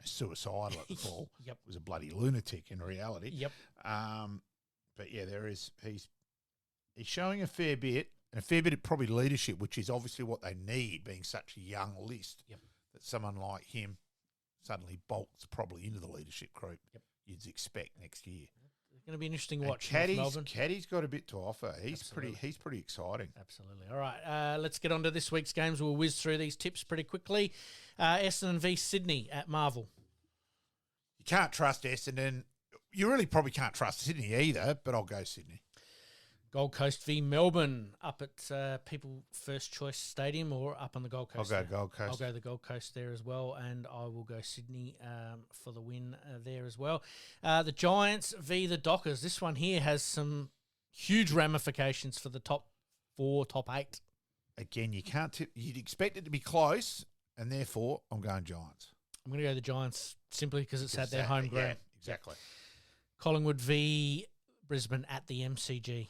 suicidal at the fall. Yep. Was a bloody lunatic in reality. Yep. But yeah, he's showing a fair bit, and a fair bit of probably leadership, which is obviously what they need, being such a young list. Yep. That someone like him suddenly bolts probably into the leadership group. Yep. You'd expect next year. It's going to be an interesting watch. Caddy's got a bit to offer. He's pretty exciting. Absolutely. All right, let's get on to this week's games. We'll whiz through these tips pretty quickly. Essendon v Sydney at Marvel. You can't trust Essendon. You really probably can't trust Sydney either, but I'll go Sydney. Gold Coast v Melbourne up at People First Choice Stadium or up on the Gold Coast? I'll go Gold Coast. I'll go the Gold Coast there as well, and I will go Sydney for the win there as well. The Giants v the Dockers. This one here has some huge ramifications for the top 4, top 8. Again, you can't tip. You'd expect it to be close, and therefore I'm going Giants. I'm going to go the Giants simply because it's at their home ground. Yeah, exactly. Collingwood v Brisbane at the MCG.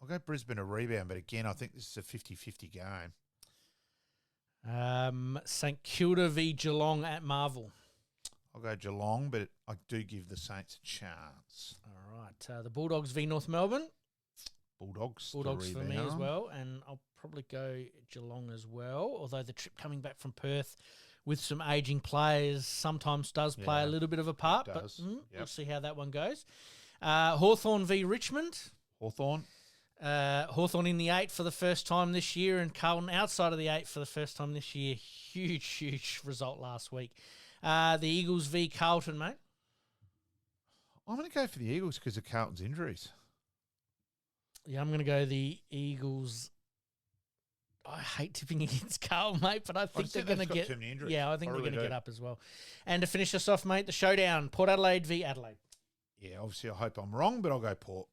I'll go Brisbane a rebound, but again, I think this is a 50-50 game. St Kilda v Geelong at Marvel. I'll go Geelong, but I do give the Saints a chance. All right. The Bulldogs v North Melbourne. Bulldogs for me as well, and I'll probably go Geelong as well, although the trip coming back from Perth with some ageing players sometimes does play a little bit of a part, but we'll see how that one goes. Hawthorn v Richmond. Hawthorn in the 8 for the first time this year, and Carlton outside of the 8 for the first time this year. Huge result last week. The Eagles v Carlton, mate. I'm going to go for the Eagles because of Carlton's injuries. Yeah, I'm going to go the Eagles. I hate tipping against Carlton, mate, but I think they're going to get. Yeah, I think they're going to get up as well. And to finish us off, mate, the Showdown: Port Adelaide v Adelaide. Yeah, obviously I hope I'm wrong, but I'll go Port.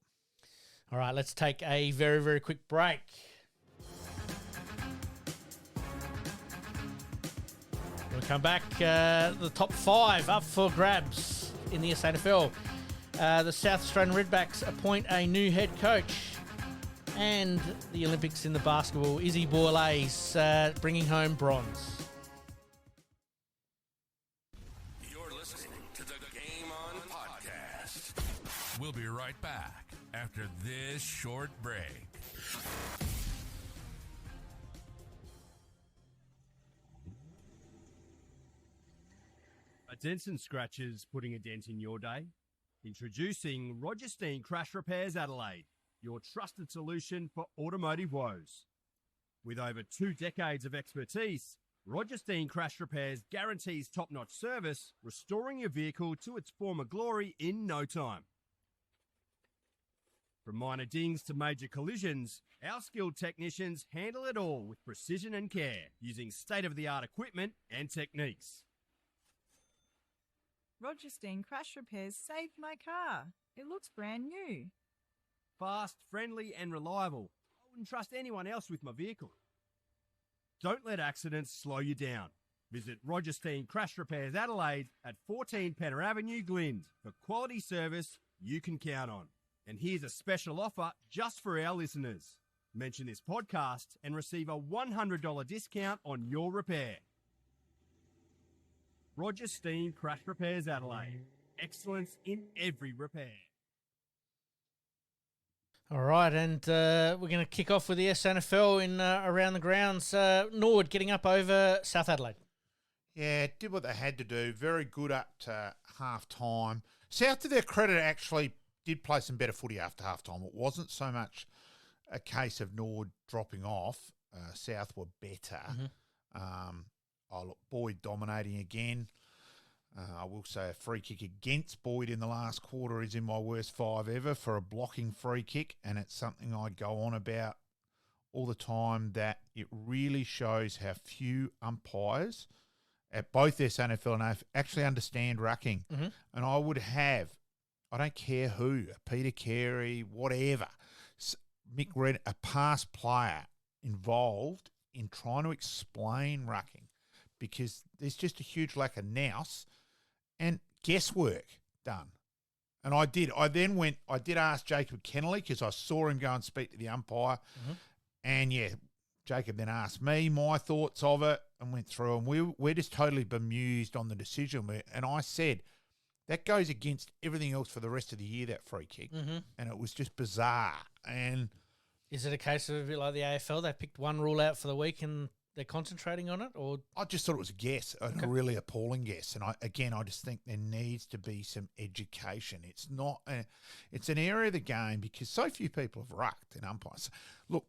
All right, let's take a very, very quick break. We'll come back. The top 5 up for grabs in the SANFL. The South Australian Redbacks appoint a new head coach. And the Olympics in the basketball. Izzy Bourla's bringing home bronze. You're listening to the Game On Podcast. We'll be right back after this short break. A dents and scratches putting a dent in your day? Introducing Roger Steen Crash Repairs Adelaide, your trusted solution for automotive woes. With over 2 decades of expertise, Roger Steen Crash Repairs guarantees top-notch service, restoring your vehicle to its former glory in no time. From minor dings to major collisions, our skilled technicians handle it all with precision and care, using state-of-the-art equipment and techniques. Roger Steen Crash Repairs saved my car. It looks brand new. Fast, friendly and reliable. I wouldn't trust anyone else with my vehicle. Don't let accidents slow you down. Visit Roger Steen Crash Repairs Adelaide at 14 Penner Avenue, Glynde, for quality service you can count on. And here's a special offer just for our listeners. Mention this podcast and receive a $100 discount on your repair. Roger Steen Crash Repairs Adelaide. Excellence in every repair. All right, and we're going to kick off with the SANFL in around the grounds. Norwood getting up over South Adelaide. Yeah, did what they had to do. Very good up to half time. South, to their credit, actually did play some better footy after halftime. It wasn't so much a case of Nord dropping off. South were better. Look, Boyd dominating again. I will say a free kick against Boyd in the last quarter is in my worst 5 ever for a blocking free kick, and it's something I go on about all the time, that it really shows how few umpires at both SANFL and AFL actually understand rucking. And I would have, I don't care who, Peter Carey, whatever, Mick Red, a past player involved in trying to explain rucking, because there's just a huge lack of nous and guesswork done. And I did ask Jacob Kennelly, because I saw him go and speak to the umpire. And, yeah, Jacob then asked me my thoughts of it and went through, and we're just totally bemused on the decision. And I said, that goes against everything else for the rest of the year, that free kick. And it was just bizarre. And is it a case of a bit like the AFL? They picked one rule out for the week and they're concentrating on it? Or I just thought it was a guess, a really appalling guess. And I just think there needs to be some education. It's an area of the game because so few people have rucked in umpires. Look,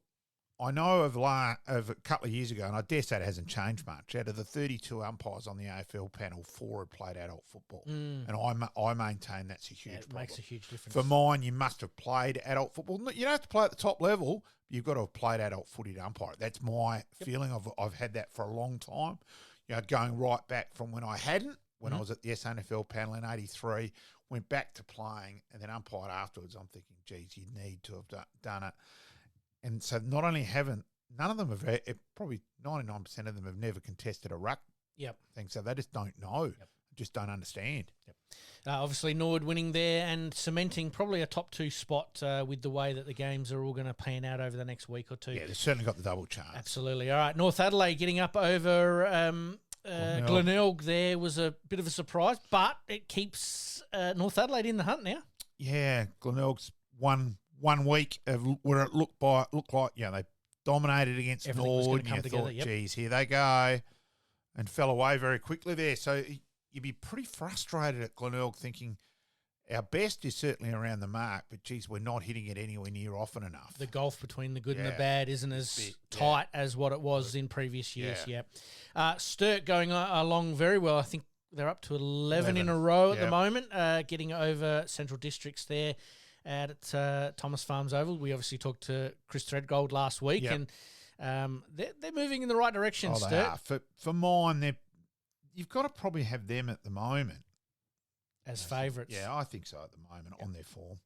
I know of a couple of years ago, and I dare say it hasn't changed much, out of the 32 umpires on the AFL panel, 4 had played adult football. And I maintain that's a huge problem. It makes a huge difference. For mine, you must have played adult football. You don't have to play at the top level, but you've got to have played adult footy to umpire. That's my feeling. I've had that for a long time, going right back from when I hadn't, when I was at the SANFL panel in 83, went back to playing, and then umpired afterwards. I'm thinking, geez, you need to have done it. And so not only none of them have, probably 99% of them have never contested a ruck thing. So they just don't know, just don't understand. Obviously, Nord winning there and cementing probably a top 2 spot with the way that the games are all going to pan out over the next week or two. Yeah, they've certainly got the double chance. Absolutely. All right, North Adelaide getting up over Glenelg there was a bit of a surprise, but it keeps North Adelaide in the hunt now. Yeah, Glenelg's one week of where it looked like, they dominated against Nord, and you thought, geez, here they go, and fell away very quickly there. So you'd be pretty frustrated at Glenelg thinking our best is certainly around the mark, but, geez, we're not hitting it anywhere near often enough. The gulf between the good and the bad isn't as tight as what it was in previous years, Sturt going along very well. I think they're up to 11 in a row at the moment, getting over Central Districts there at Thomas Farms Oval. We obviously talked to Chris Threadgold last week, and they're moving in the right direction. They are. For mine, you've got to probably have them at the moment as favourites. Yeah, I think so at the moment on their form.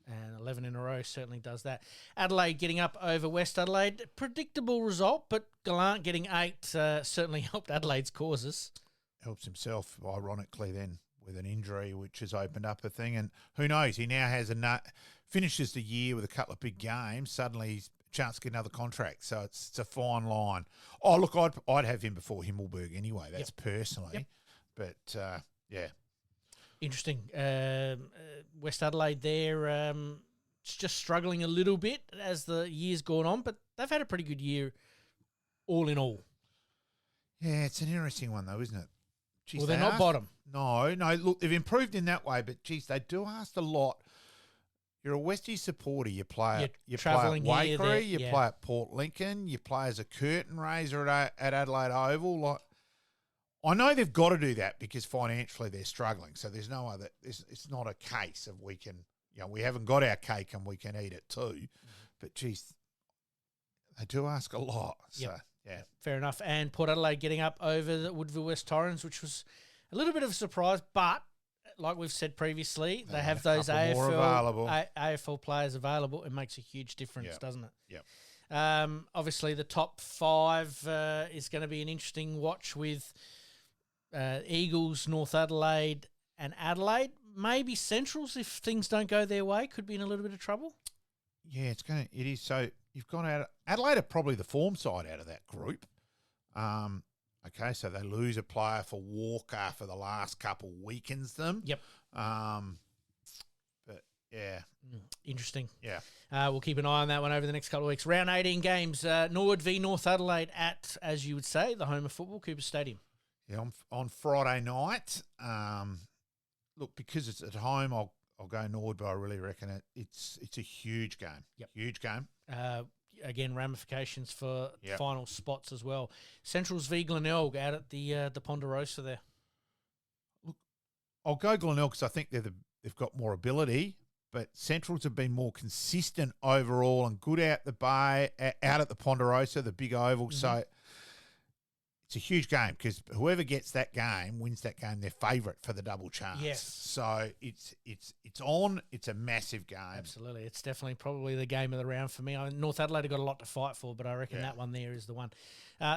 And 11 in a row certainly does that. Adelaide getting up over West Adelaide. Predictable result, but Gallant getting 8 certainly helped Adelaide's causes. Helps himself, ironically, then, with an injury, which has opened up a thing. And who knows, he now has finishes the year with a couple of big games. Suddenly he's a chance to get another contract. So it's a fine line. Oh, look, I'd have him before Himmelberg anyway. That's personally. But, Interesting. West Adelaide there just struggling a little bit as the year's gone on, but they've had a pretty good year all in all. Yeah, it's an interesting one though, isn't it? Jeez, they're not bottom. No, look, they've improved in that way, but, geez, they do ask a lot. You're a Westies supporter. You play at Waikerie, you play at Port Lincoln, you play as a curtain raiser at Adelaide Oval. I know they've got to do that because financially they're struggling. So there's no other. It's not a case of we haven't got our cake and we can eat it too. But, geez, they do ask a lot. So. Yeah, fair enough. And Port Adelaide getting up over the Woodville West Torrens, which was a little bit of a surprise, but like we've said previously, they have those AFL players available. It makes a huge difference, doesn't it? Yeah. Obviously, the top 5 is going to be an interesting watch with Eagles, North Adelaide, and Adelaide. Maybe Centrals, if things don't go their way, could be in a little bit of trouble. Yeah, it is. So you've gone out. Adelaide are probably the form side out of that group. Okay, so they lose a player for Walker for the last couple, weakens them. Yep. But yeah, interesting. Yeah. We'll keep an eye on that one over the next couple of weeks. Round 18 games. Norwood v North Adelaide at, as you would say, the home of football, Cooper Stadium. Yeah, on Friday night. look, because it's at home, I'll go Nord, but I really reckon it's a huge game. Yep. Huge game. Again, ramifications for Yep. final spots as well. Central's v Glenelg out at the Ponderosa there. Look, I'll go Glenelg because I think they've got more ability, but Centrals have been more consistent overall and good out the bay, out at the Ponderosa, the big oval. So it's a huge game because whoever gets that game wins that game. They're favourite for the double chance. Yes. So it's on. It's a massive game. Absolutely. It's definitely probably the game of the round for me. North Adelaide have got a lot to fight for, but I reckon that one there is the one.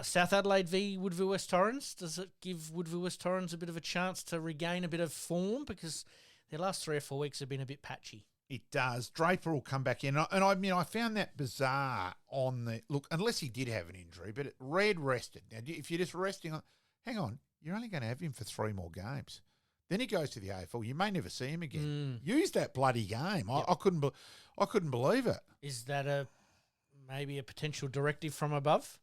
South Adelaide v Woodville West Torrens. Does it give Woodville West Torrens a bit of a chance to regain a bit of form? Because their last 3 or 4 weeks have been a bit patchy. It does. Draper will come back in. And I mean, I found that bizarre on the look, unless he did have an injury, but Red rested. Now, if you're just resting on, hang on, you're only going to have him for 3 more games. Then he goes to the AFL. You may never see him again. Use that bloody game. Yep. I couldn't believe it. Is that maybe a potential directive from above?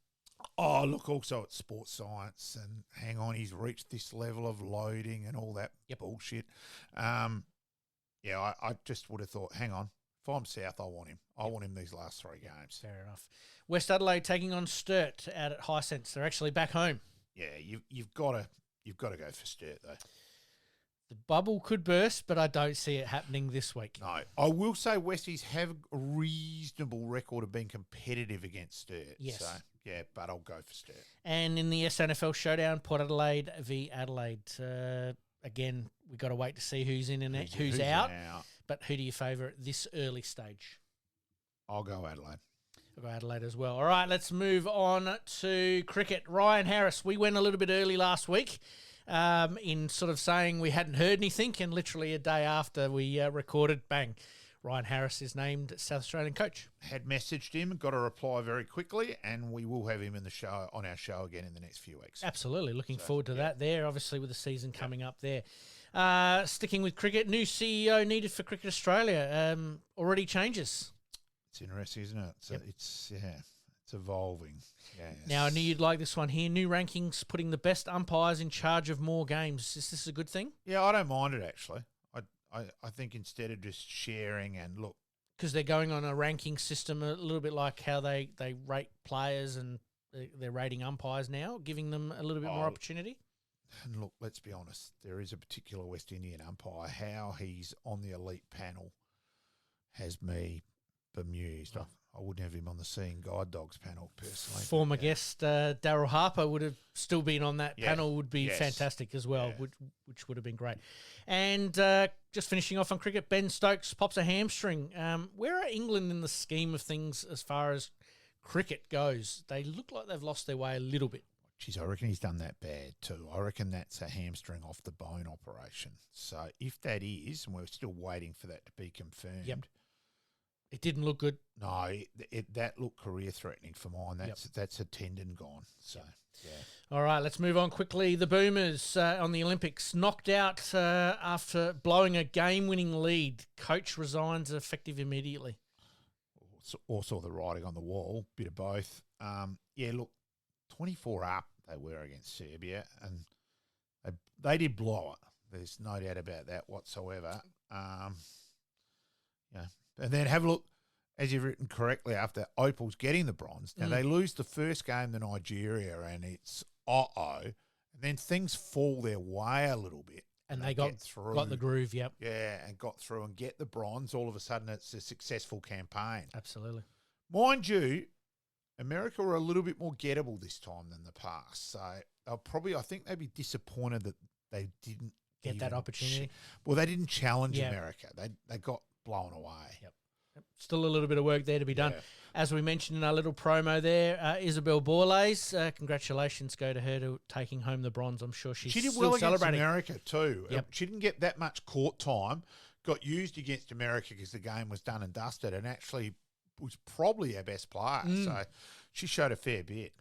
Oh, look, also at sports science and hang on, he's reached this level of loading and all that bullshit. Yeah, I just would have thought, hang on, if I'm South, I want him. I want him these last 3 games. Fair enough. West Adelaide taking on Sturt out at Hisense. They're actually back home. Yeah, you've got to go for Sturt though. The bubble could burst, but I don't see it happening this week. No, I will say Westies have a reasonable record of being competitive against Sturt. Yes. So, yeah, but I'll go for Sturt. And in the SANFL Showdown, Port Adelaide v Adelaide. Again, we've got to wait to see who's in and who's out. But who do you favour at this early stage? I'll go Adelaide. I'll go Adelaide as well. All right, let's move on to cricket. Ryan Harris, we went a little bit early last week in sort of saying we hadn't heard anything, and literally a day after we recorded, bang, Ryan Harris is named South Australian coach. Had messaged him, got a reply very quickly, and we will have him in the show on our show again in the next few weeks. Absolutely, looking forward to that there, obviously with the season coming up there. Sticking with cricket, new CEO needed for Cricket Australia. Already changes. It's interesting, isn't it? So it's evolving. Yes. Now, I knew you'd like this one here. New rankings putting the best umpires in charge of more games. Is this a good thing? Yeah, I don't mind it actually. I think instead of just sharing and look, because they're going on a ranking system, a little bit like how they rate players and they're rating umpires now, giving them a little bit more opportunity. And look, let's be honest, there is a particular West Indian umpire. How he's on the elite panel has me bemused. I wouldn't have him on the Seeing Guide Dogs panel personally. Former guest Daryl Harper would have still been on that panel, would be fantastic as well, which would have been great. And just finishing off on cricket, Ben Stokes pops a hamstring. Where are England in the scheme of things as far as cricket goes? They look like they've lost their way a little bit. Jeez, I reckon he's done that bad too. I reckon that's a hamstring off the bone operation. So if that is, and we're still waiting for that to be confirmed. It didn't look good. No, that looked career-threatening for mine. That's a tendon gone. So, All right, let's move on quickly. The Boomers on the Olympics knocked out after blowing a game-winning lead. Coach resigns effective immediately. Also the writing on the wall, bit of both. Look, 24 up they were against Serbia, and they did blow it. There's no doubt about that whatsoever. And then have a look, as you've written correctly, after Opal's getting the bronze. Now, they lose the first game to Nigeria, and it's and then things fall their way a little bit. And they got the groove, Yeah, and got through and get the bronze. All of a sudden, it's a successful campaign. Absolutely. Mind you, America were a little bit more gettable this time than the past. So I think they'd be disappointed that they didn't get that opportunity. They didn't challenge America. They got blown away. Yep. Still a little bit of work there to be done. As we mentioned in our little promo there, Isabel Borlays, congratulations go to her to taking home the bronze. I'm sure she did well celebrating. Against America too. Yep. She didn't get that much court time, got used against America because the game was done and dusted, and actually was probably our best player. So she showed a fair bit.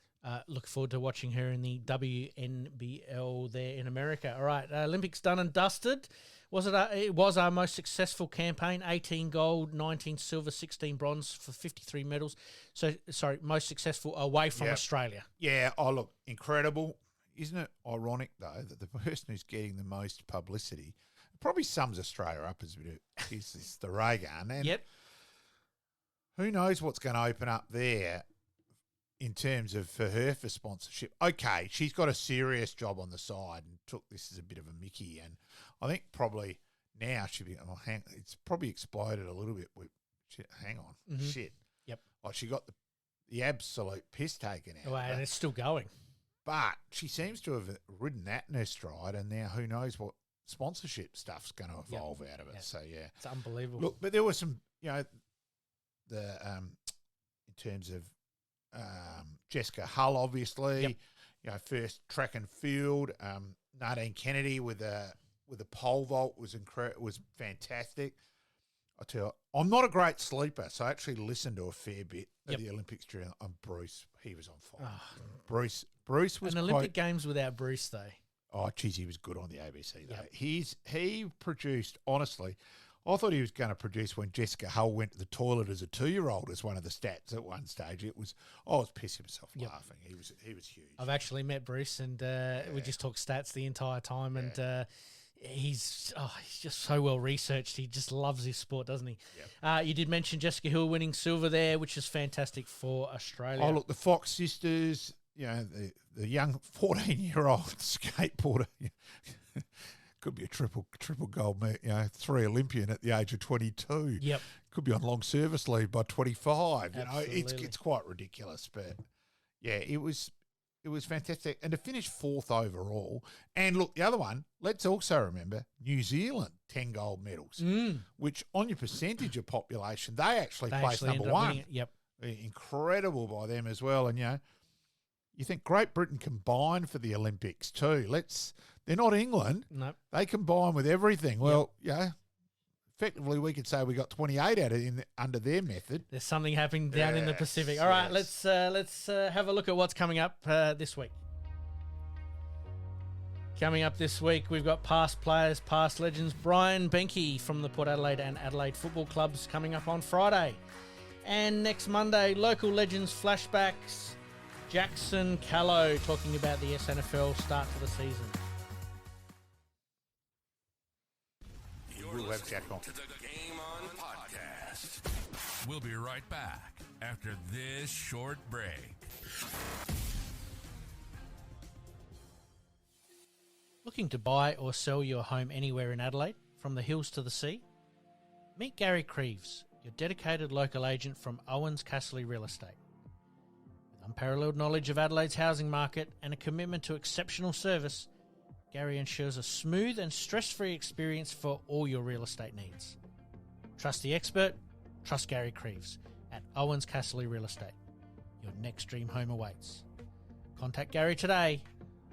Look forward to watching her in the WNBL there in America. All right, Olympics done and dusted. It was our most successful campaign, 18 gold, 19 silver, 16 bronze for 53 medals. So, most successful away from Australia. Yeah, look, incredible. Isn't it ironic, though, that the person who's getting the most publicity probably sums Australia up as a bit of is the ray gun. And Yep. who knows what's going to open up there in terms of for her for sponsorship. Okay, she's got a serious job on the side and took this as a bit of a Mickey. And I think probably now it's probably exploded a little bit with, hang on, shit. Yep. Like she got the absolute piss taken out. Oh, of her. and it's still going. But she seems to have ridden that in her stride, and now who knows what sponsorship stuff's going to evolve out of it. Yep. So, yeah. It's unbelievable. Look, but there was some, in terms of Jessica Hull, obviously, first track and field. Nadine Kennedy with a pole vault was fantastic. I tell you, I'm not a great sleeper, so I actually listened to a fair bit of the Olympics during. Bruce, he was on fire. Oh. Bruce was an Olympic Games without Bruce, though. Oh, geez, he was good on the ABC though. Yep. He produced, honestly. I thought he was going to produce when Jessica Hull went to the toilet as a 2-year-old as one of the stats at one stage. I was pissing myself laughing. He was huge. I've actually met Bruce, and we just talked stats the entire time, and he's just so well researched. He just loves his sport, doesn't he? Yep. You did mention Jessica Hill winning silver there, which is fantastic for Australia. Oh, look, the Fox sisters, the young 14-year-old skateboarder. Could be a triple gold, 3 Olympian at the age of 22. Yep. Could be on long service leave by 25. Absolutely. It's quite ridiculous, but yeah, it was fantastic. And to finish 4th overall, and look, the other one, let's also remember New Zealand, 10 gold medals, which on your percentage of population, they actually placed number 1. Yep. Incredible by them as well. And you think Great Britain combined for the Olympics too. They're not England. No. They combine with everything. Well, effectively we could say we got 28 under their method. There's something happening down in the Pacific. All right, let's have a look at what's coming up this week. Coming up this week, we've got past players, past legends. Bryan Beinke from the Port Adelaide and Adelaide football clubs coming up on Friday. And next Monday, local legends flashbacks. Jackson Callow talking about the SANFL start to the season. You're listening to the Game On podcast. We'll be right back after this short break. Looking to buy or sell your home anywhere in Adelaide, from the hills to the sea? Meet Gary Creeves, your dedicated local agent from Owens Castle Real Estate. With unparalleled knowledge of Adelaide's housing market and a commitment to exceptional service, Gary ensures a smooth and stress-free experience for all your real estate needs. Trust the expert, trust Gary Creeves at Owens Castle Real Estate. Your next dream home awaits. Contact Gary today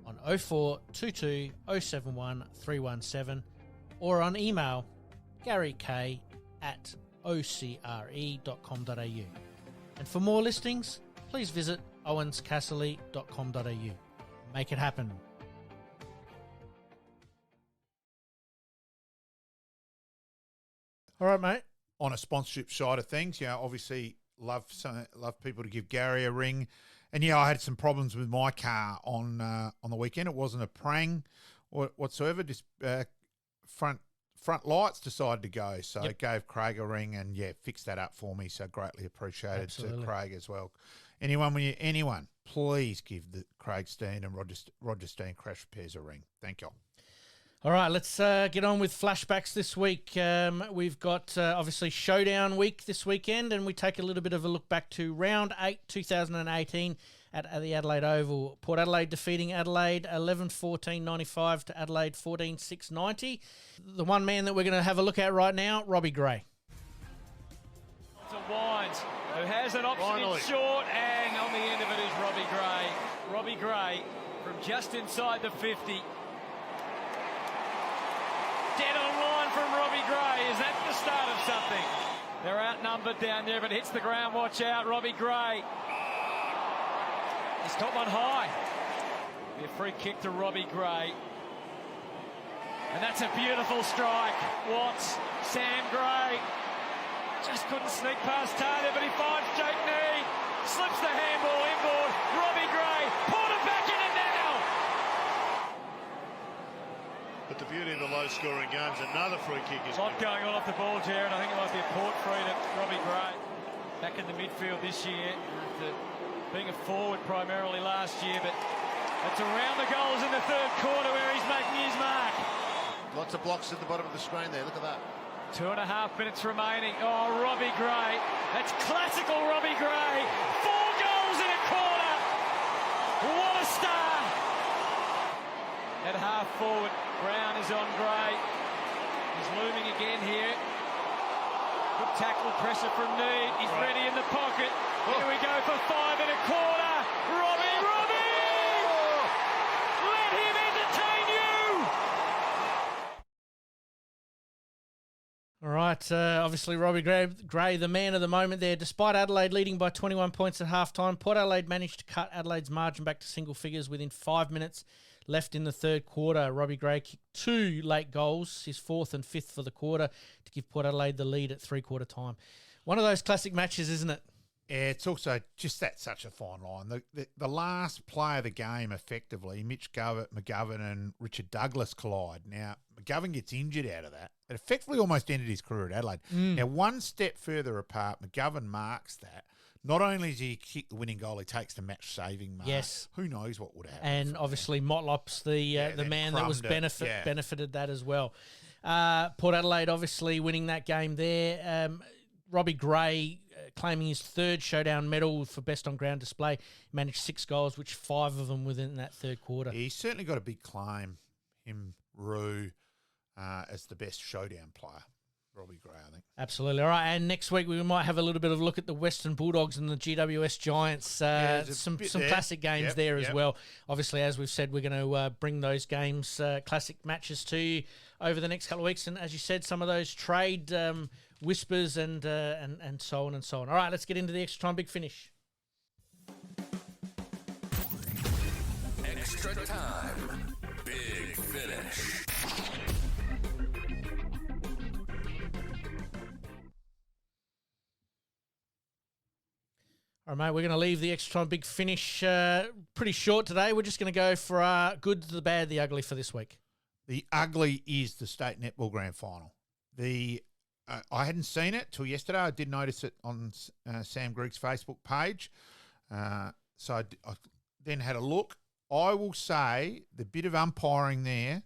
on 0422 071 317 or on email garyk@ocre.com.au. And for more listings, please visit owenscastle.com.au. Make it happen. All right, mate. On a sponsorship side of things, obviously love people to give Gary a ring. And I had some problems with my car on the weekend. It wasn't a prang whatsoever. Just front lights decided to go, so I gave Craig a ring and fixed that up for me. So greatly appreciated to Craig as well. Anyone, please give the Craig Steen and Roger Steen Crash Repairs a ring. Thank you. All right, let's get on with flashbacks this week. We've got, obviously, Showdown week this weekend, and we take a little bit of a look back to Round 8, 2018 at the Adelaide Oval. Port Adelaide defeating Adelaide 11-14-95 to Adelaide 14-6-90. The one man that we're going to have a look at right now, Robbie Gray. To Wines, who has an option in short, and on the end of it is Robbie Gray. Robbie Gray from just inside the 50. Dead on line from Robbie Gray. Is that the start of something? They're outnumbered down there, but hits the ground. Watch out, Robbie Gray. He's got one high. Be a free kick to Robbie Gray. And that's a beautiful strike. Watts, Sam Gray. Just couldn't sneak past Taylor, but he finds Jake Knee. Slips the handball inboard. Robbie Gray pulled it back in and now. But the beauty of the low-scoring games, another free kick is... A lot going on off the ball, Jared. I think it might be a Port free to Robbie Gray. Back in the midfield this year, after being a forward primarily last year, but it's around the goals in the third quarter where he's making his mark. Lots of blocks at the bottom of the screen there. Look at that. 2.5 minutes remaining. Oh, Robbie Gray. That's classical Robbie Gray. 4 goals in a quarter. What a star. At half forward, Brown is on Gray. He's looming again here. Good tackle pressure from Need. He's ready in the pocket. Here we go for 5 and a quarter. Robbie! Let him entertain you! All right, obviously Robbie Gray, the man of the moment there. Despite Adelaide leading by 21 points at halftime, Port Adelaide managed to cut Adelaide's margin back to single figures within 5 minutes left in the third quarter. Robbie Gray kicked 2 late goals, his 4th and 5th for the quarter, to give Port Adelaide the lead at three-quarter time. One of those classic matches, isn't it? Yeah, it's also just such a fine line. The last play of the game, effectively, Mitch McGovern and Richard Douglas collide. Now, McGovern gets injured out of that. It effectively almost ended his career at Adelaide. Now, one step further apart, McGovern marks that. Not only does he kick the winning goal, he takes the match-saving mark. Yes. Who knows what would happen. And obviously Motlop's the man that was benefited that as well. Port Adelaide obviously winning that game there. Robbie Gray claiming his 3rd Showdown medal for best on-ground display. He managed 6 goals, which 5 of them within that third quarter. He's certainly got a big claim, him, Roo, as the best Showdown player. Robbie Gray, I think. Absolutely. All right, and next week we might have a little bit of a look at the Western Bulldogs and the GWS Giants. Some classic games there as well. Obviously, as we've said, we're going to bring those games, classic matches to you over the next couple of weeks. And as you said, some of those trade whispers and so on and so on. All right, let's get into the extra time big finish. Extra time, big finish. All right, mate, we're going to leave the extra time big finish pretty short today. We're just going to go for our good, the bad, the ugly for this week. The ugly is the state netball grand final. I hadn't seen it till yesterday. I did notice it on Sam Greig's Facebook page. So I then had a look. I will say the bit of umpiring there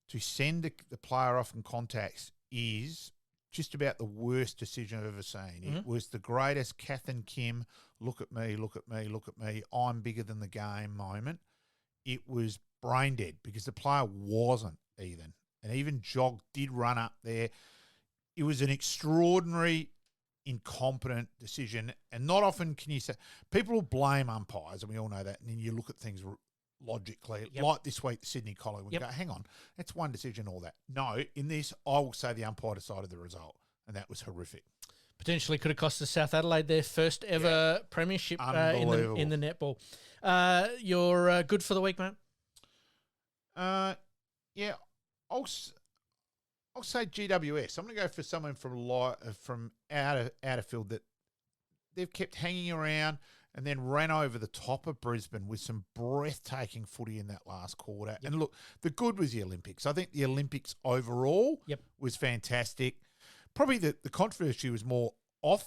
to send the player off in contacts is just about the worst decision I've ever seen. Mm-hmm. It was the greatest Kath and Kim, look at me, I'm bigger than the game moment. It was brain dead because the player wasn't even. And even Jog did run up there. It was an extraordinary, incompetent decision. And not often can you say, people will blame umpires, and we all know that. And then you look at things logically, like this week, Sydney Collingwood, go, hang on, that's one decision, all that. No, in this, I will say the umpire decided the result, and that was horrific. Potentially could have cost the South Adelaide their first ever premiership in the netball. You're good for the week, mate? I'll say GWS. I'm going to go for someone from out of field that they've kept hanging around and then ran over the top of Brisbane with some breathtaking footy in that last quarter. Yep. And look, the good was the Olympics. I think the Olympics overall was fantastic. Probably the controversy was more off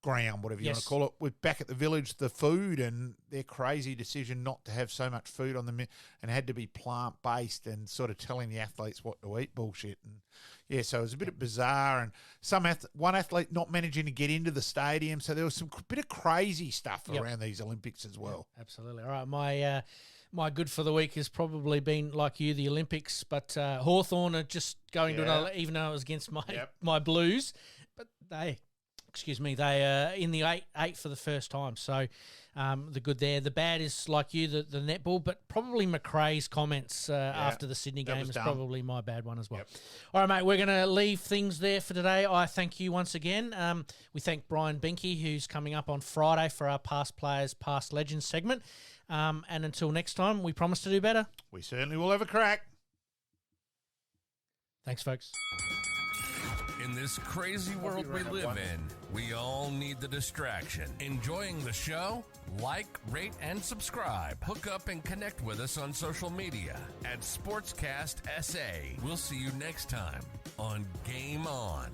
ground, whatever you want to call it, with back at the village, the food and their crazy decision not to have so much food on them and had to be plant-based and sort of telling the athletes what to eat bullshit. And so it was a bit bizarre. And one athlete not managing to get into the stadium. So there was some bit of crazy stuff around these Olympics as well. Absolutely. All right, my good for the week has probably been, like you, the Olympics, but Hawthorn are just going to another, even though it was against my Blues, but they are in the eight for the first time. So the good there. The bad is, like you, the netball, but probably McRae's comments after the Sydney game is probably my bad one as well. Yep. All right, mate, we're going to leave things there for today. I thank you once again. We thank Bryan Beinke, who's coming up on Friday for our Past Players, Past Legends segment. And until next time, we promise to do better. We certainly will have a crack. Thanks, folks. In this crazy world we live in, we all need the distraction. Enjoying the show? Like, rate, and subscribe. Hook up and connect with us on social media at Sportscast SA. We'll see you next time on Game On.